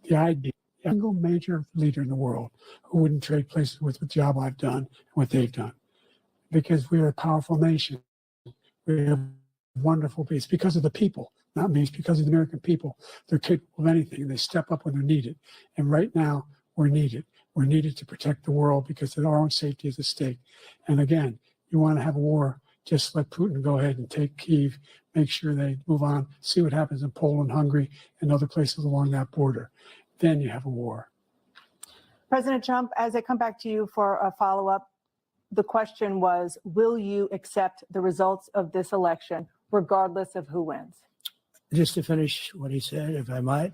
The idea, a single major leader in the world who wouldn't trade places with the job I've done and what they've done. Because we're a powerful nation. We have wonderful peace. It's because of the people, not me. It's because of the American people. They're capable of anything. They step up when they're needed. And right now, we're needed. We're needed to protect the world because our own safety is at stake. And again, you want to have a war, just let Putin go ahead and take Kyiv, make sure they move on, see what happens in Poland, Hungary, and other places along that border. Then you have a war. President Trump, as I come back to you for a follow-up, the question was, will you accept the results of this election, regardless of who wins? Just to finish what he said, if I might,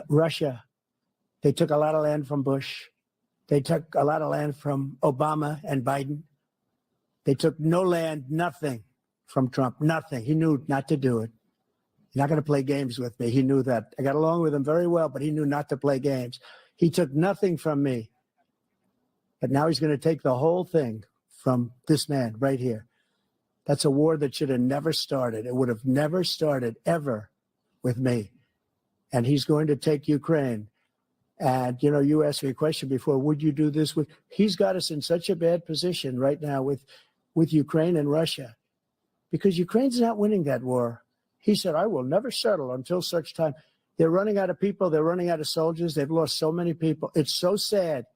Russia, they took a lot of land from Bush. They took a lot of land from Obama and Biden. They took no land, nothing from Trump, nothing. He knew not to do it. He's not going to play games with me. He knew that. I got along with him very well, but he knew not to play games. He took nothing from me. But now he's going to take the whole thing from this man right here. That's a war that should have never started. It would have never started ever with me. And he's going to take Ukraine. And, you know, you asked me a question before, would you do this with, he's got us in such a bad position right now with Ukraine and Russia, because Ukraine's not winning that war. He said, I will never settle until such time. They're running out of people. They're running out of soldiers. They've lost so many people. It's so sad.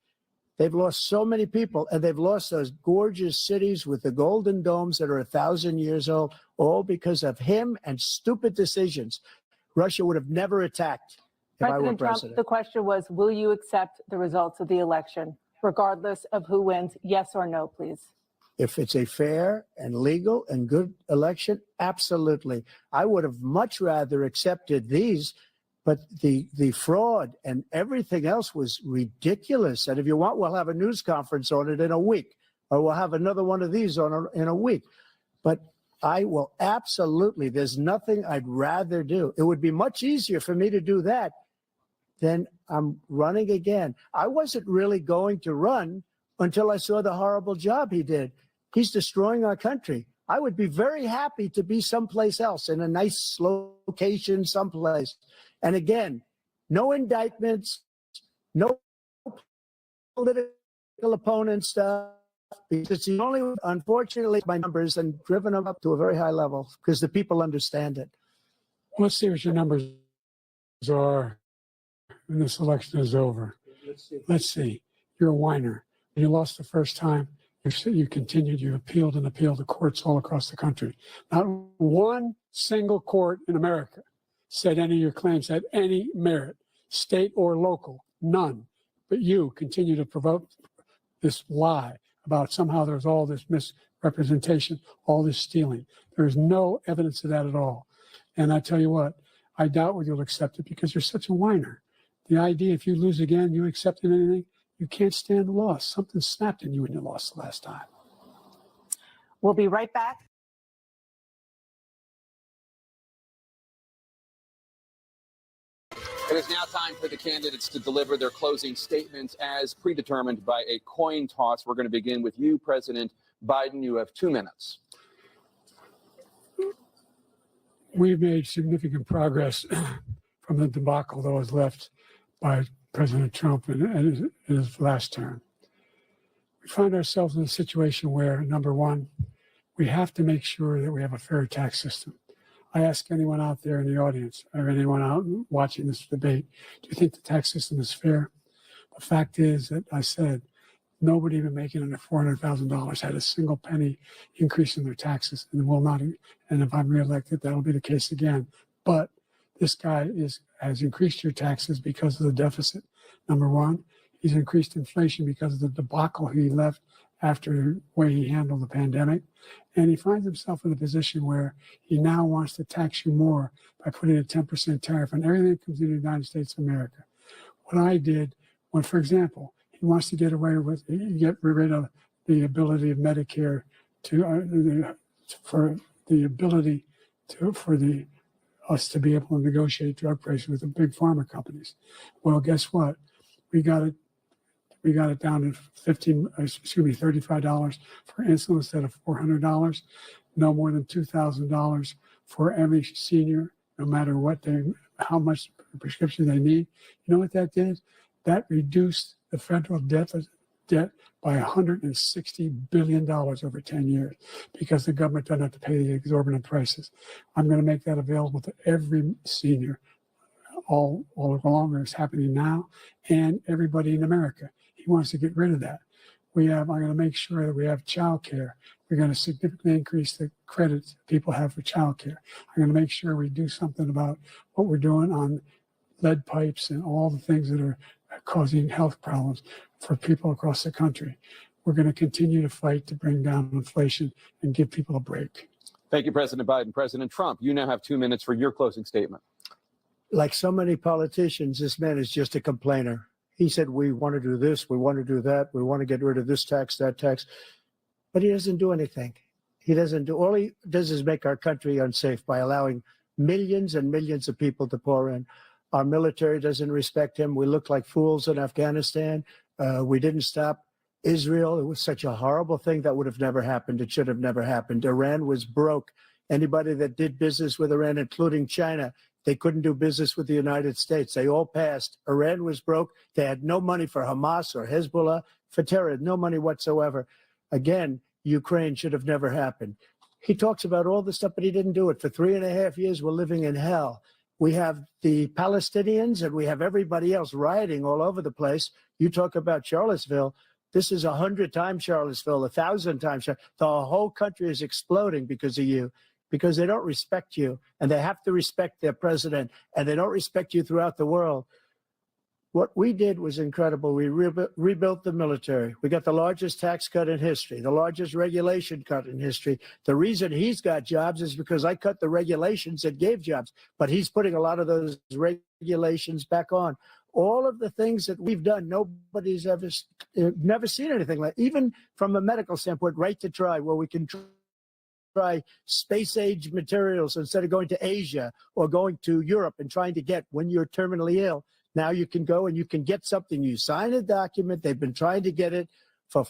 They've lost so many people, and they've lost those gorgeous cities with the golden domes that are 1,000 years old, all because of him and stupid decisions. Russia would have never attacked if I were President Trump, president. the question was, will you accept the results of the election, regardless of who wins? Yes or no, please. If it's a fair and legal and good election, absolutely. I would have much rather accepted these, but the fraud and everything else was ridiculous. And if you want, we'll have a news conference on it in a week, or we'll have another one of these in a week. But I will absolutely, there's nothing I'd rather do. It would be much easier for me to do that than I'm running again. I wasn't really going to run until I saw the horrible job he did. He's destroying our country. I would be very happy to be someplace else, in a nice location someplace. And again, no indictments, no political opponent stuff, because it's the only, unfortunately, my numbers and driven them up to a very high level because the people understand it. Let's see what your numbers are when this election is over. Let's see. You're a whiner. When you lost the first time, you continued, you appealed and appealed to courts all across the country. Not one single court in America said any of your claims had any merit, state or local, none. But you continue to provoke this lie about somehow there's all this misrepresentation, all this stealing. There's no evidence of that at all. And I tell you what, I doubt whether you'll accept it because you're such a whiner. The idea, if you lose again, you accepting anything, you can't stand the loss. Something snapped in you when you lost the last time. We'll be right back. It is now time for the candidates to deliver their closing statements as predetermined by a coin toss. We're going to begin with you, President Biden. You have 2 minutes. We've made significant progress from the debacle that was left by President Trump in his last term. We find ourselves in a situation where, number one, we have to make sure that we have a fair tax system. I ask anyone out there in the audience or anyone out watching this debate, do you think the tax system is fair? The fact is that I said nobody even making under $400,000 had a single penny increase in their taxes and will not. And if I'm reelected, that'll be the case again. But this guy has increased your taxes because of the deficit. Number one, he's increased inflation because of the debacle he left after the way he handled the pandemic. And he finds himself in a position where he now wants to tax you more by putting a 10% tariff on everything that comes into the United States of America. What I did, when, for example, he wants to get rid of the ability of Medicare us to be able to negotiate drug prices with the big pharma companies. Well, guess what? We got it down to $35 for insulin instead of $400. No more than $2,000 for every senior, no matter how much prescription they need. You know what that did? That reduced the federal debt by $160 billion over 10 years because the government doesn't have to pay the exorbitant prices. I'm going to make that available to every senior all along. It's happening now, and everybody in America. He wants to get rid of that. I'm going to make sure that we have child care. We're going to significantly increase the credits people have for child care. I'm going to make sure we do something about what we're doing on lead pipes and all the things that are causing health problems for people across the country. We're going to continue to fight to bring down inflation and give people a break. Thank you, President Biden. President Trump, you now have 2 minutes for your closing statement. Like so many politicians, this man is just a complainer. He said, we want to do this, we want to do that, we want to get rid of this tax, that tax. But he doesn't do anything. He doesn't do, all he does is make our country unsafe by allowing millions and millions of people to pour in. Our military doesn't respect him. We look like fools in Afghanistan. We didn't stop Israel. It was such a horrible thing that would have never happened. It should have never happened. Iran was broke. Anybody that did business with Iran, including China, they couldn't do business with the United States. They all passed. Iran was broke. They had no money for Hamas or Hezbollah, for terror, no money whatsoever. Again, Ukraine should have never happened. He talks about all this stuff, but he didn't do it. For 3.5 years, we're living in hell. We have the Palestinians and we have everybody else rioting all over the place. You talk about Charlottesville. This is 100 times Charlottesville, 1,000 times. The whole country is exploding because of you, because they don't respect you, and they have to respect their president, and they don't respect you throughout the world. What we did was incredible. We rebuilt the military. We got the largest tax cut in history, the largest regulation cut in history. The reason he's got jobs is because I cut the regulations that gave jobs, but he's putting a lot of those regulations back on. All of the things that we've done, nobody's never seen anything like, even from a medical standpoint, right to try, where we can try space age materials instead of going to Asia or going to Europe and trying to get when you're terminally ill. Now you can go and you can get something. You sign a document. They've been trying to get it for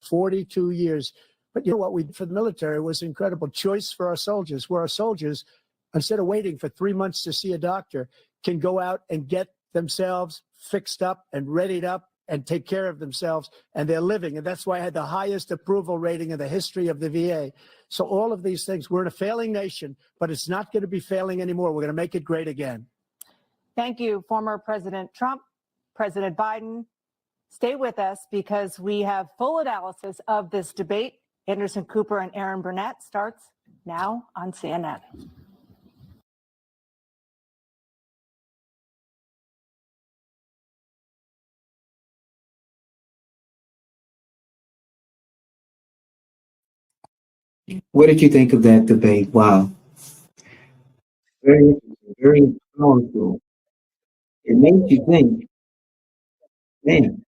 42 years. But you know what we did for the military was incredible. Choice for our soldiers, where our soldiers, instead of waiting for 3 months to see a doctor, can go out and get themselves fixed up and readied up and take care of themselves, and they're living. And that's why I had the highest approval rating in the history of the VA. So all of these things, we're in a failing nation, but it's not going to be failing anymore. We're going to make it great again. Thank you, former President Trump, President Biden. Stay with us because we have full analysis of this debate. Anderson Cooper and Aaron Burnett starts now on CNN. What did you think of that debate? Wow. Very, very powerful. It makes you think, man,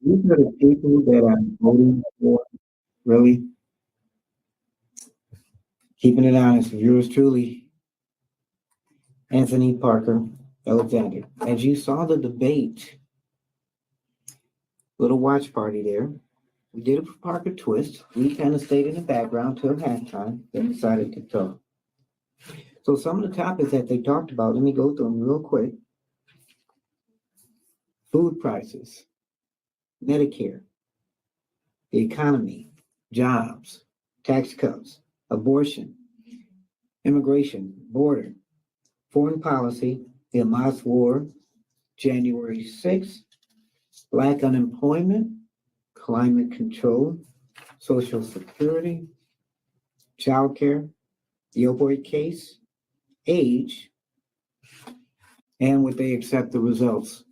these are the people that I'm voting for, really? Keeping it honest, yours truly, Anthony Parker Alexander. As you saw the debate, little watch party there. We did it for Parker Twist. We kind of stayed in the background till halftime, then decided to talk. So some of the topics that they talked about, let me go through them real quick. Food prices, Medicare, the economy, jobs, tax cuts, abortion, immigration, border, foreign policy, the Hamas war, January 6th, Black unemployment, climate control, Social Security, child care, the opioid case, age, and would they accept the results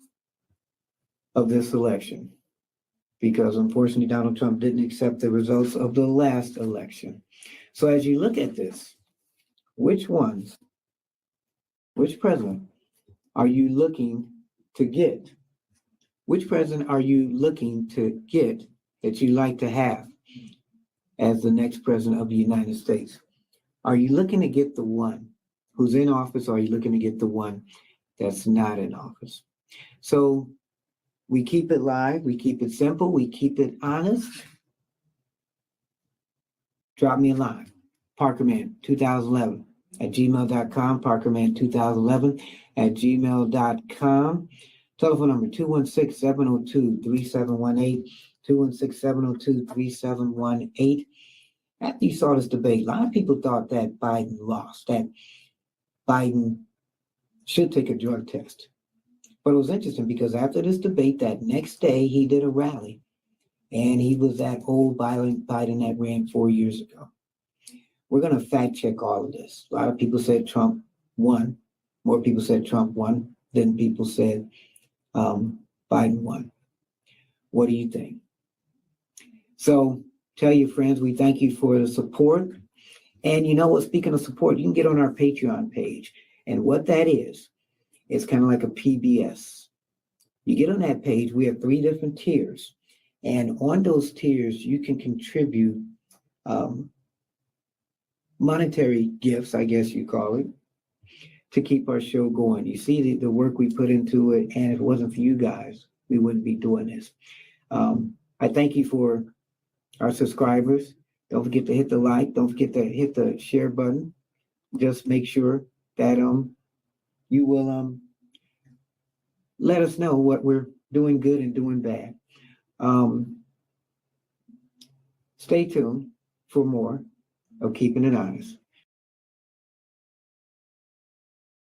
of this election? Because unfortunately, Donald Trump didn't accept the results of the last election. So as you look at this, which president are you looking to get? Which president are you looking to get that you like to have as the next president of the United States? Are you looking to get the one who's in office, or are you looking to get the one that's not in office? So we keep it live, we keep it simple, we keep it honest. Drop me a line, Parkerman2011 at gmail.com, Parkerman2011 at gmail.com. Telephone number 216-702-3718, 216-702-3718. After you saw this debate, a lot of people thought that Biden lost, that Biden should take a drug test. But it was interesting because after this debate, that next day he did a rally, and he was that old Biden that ran 4 years ago. We're going to fact check all of this. A lot of people said Trump won. More people said Trump won than people said Biden won. What do you think? So tell your friends we thank you for the support. And you know what? Speaking of support, you can get on our Patreon page. And what that is, it's kind of like a PBS. You get on that page, we have 3 different tiers. And on those tiers, you can contribute monetary gifts, I guess you call it, to keep our show going. You see the work we put into it, and if it wasn't for you guys, we wouldn't be doing this. I thank you for our subscribers. Don't forget to hit the like. Don't forget to hit the share button. Just make sure that you will let us know what we're doing good and doing bad. Stay tuned for more of Keeping It Honest.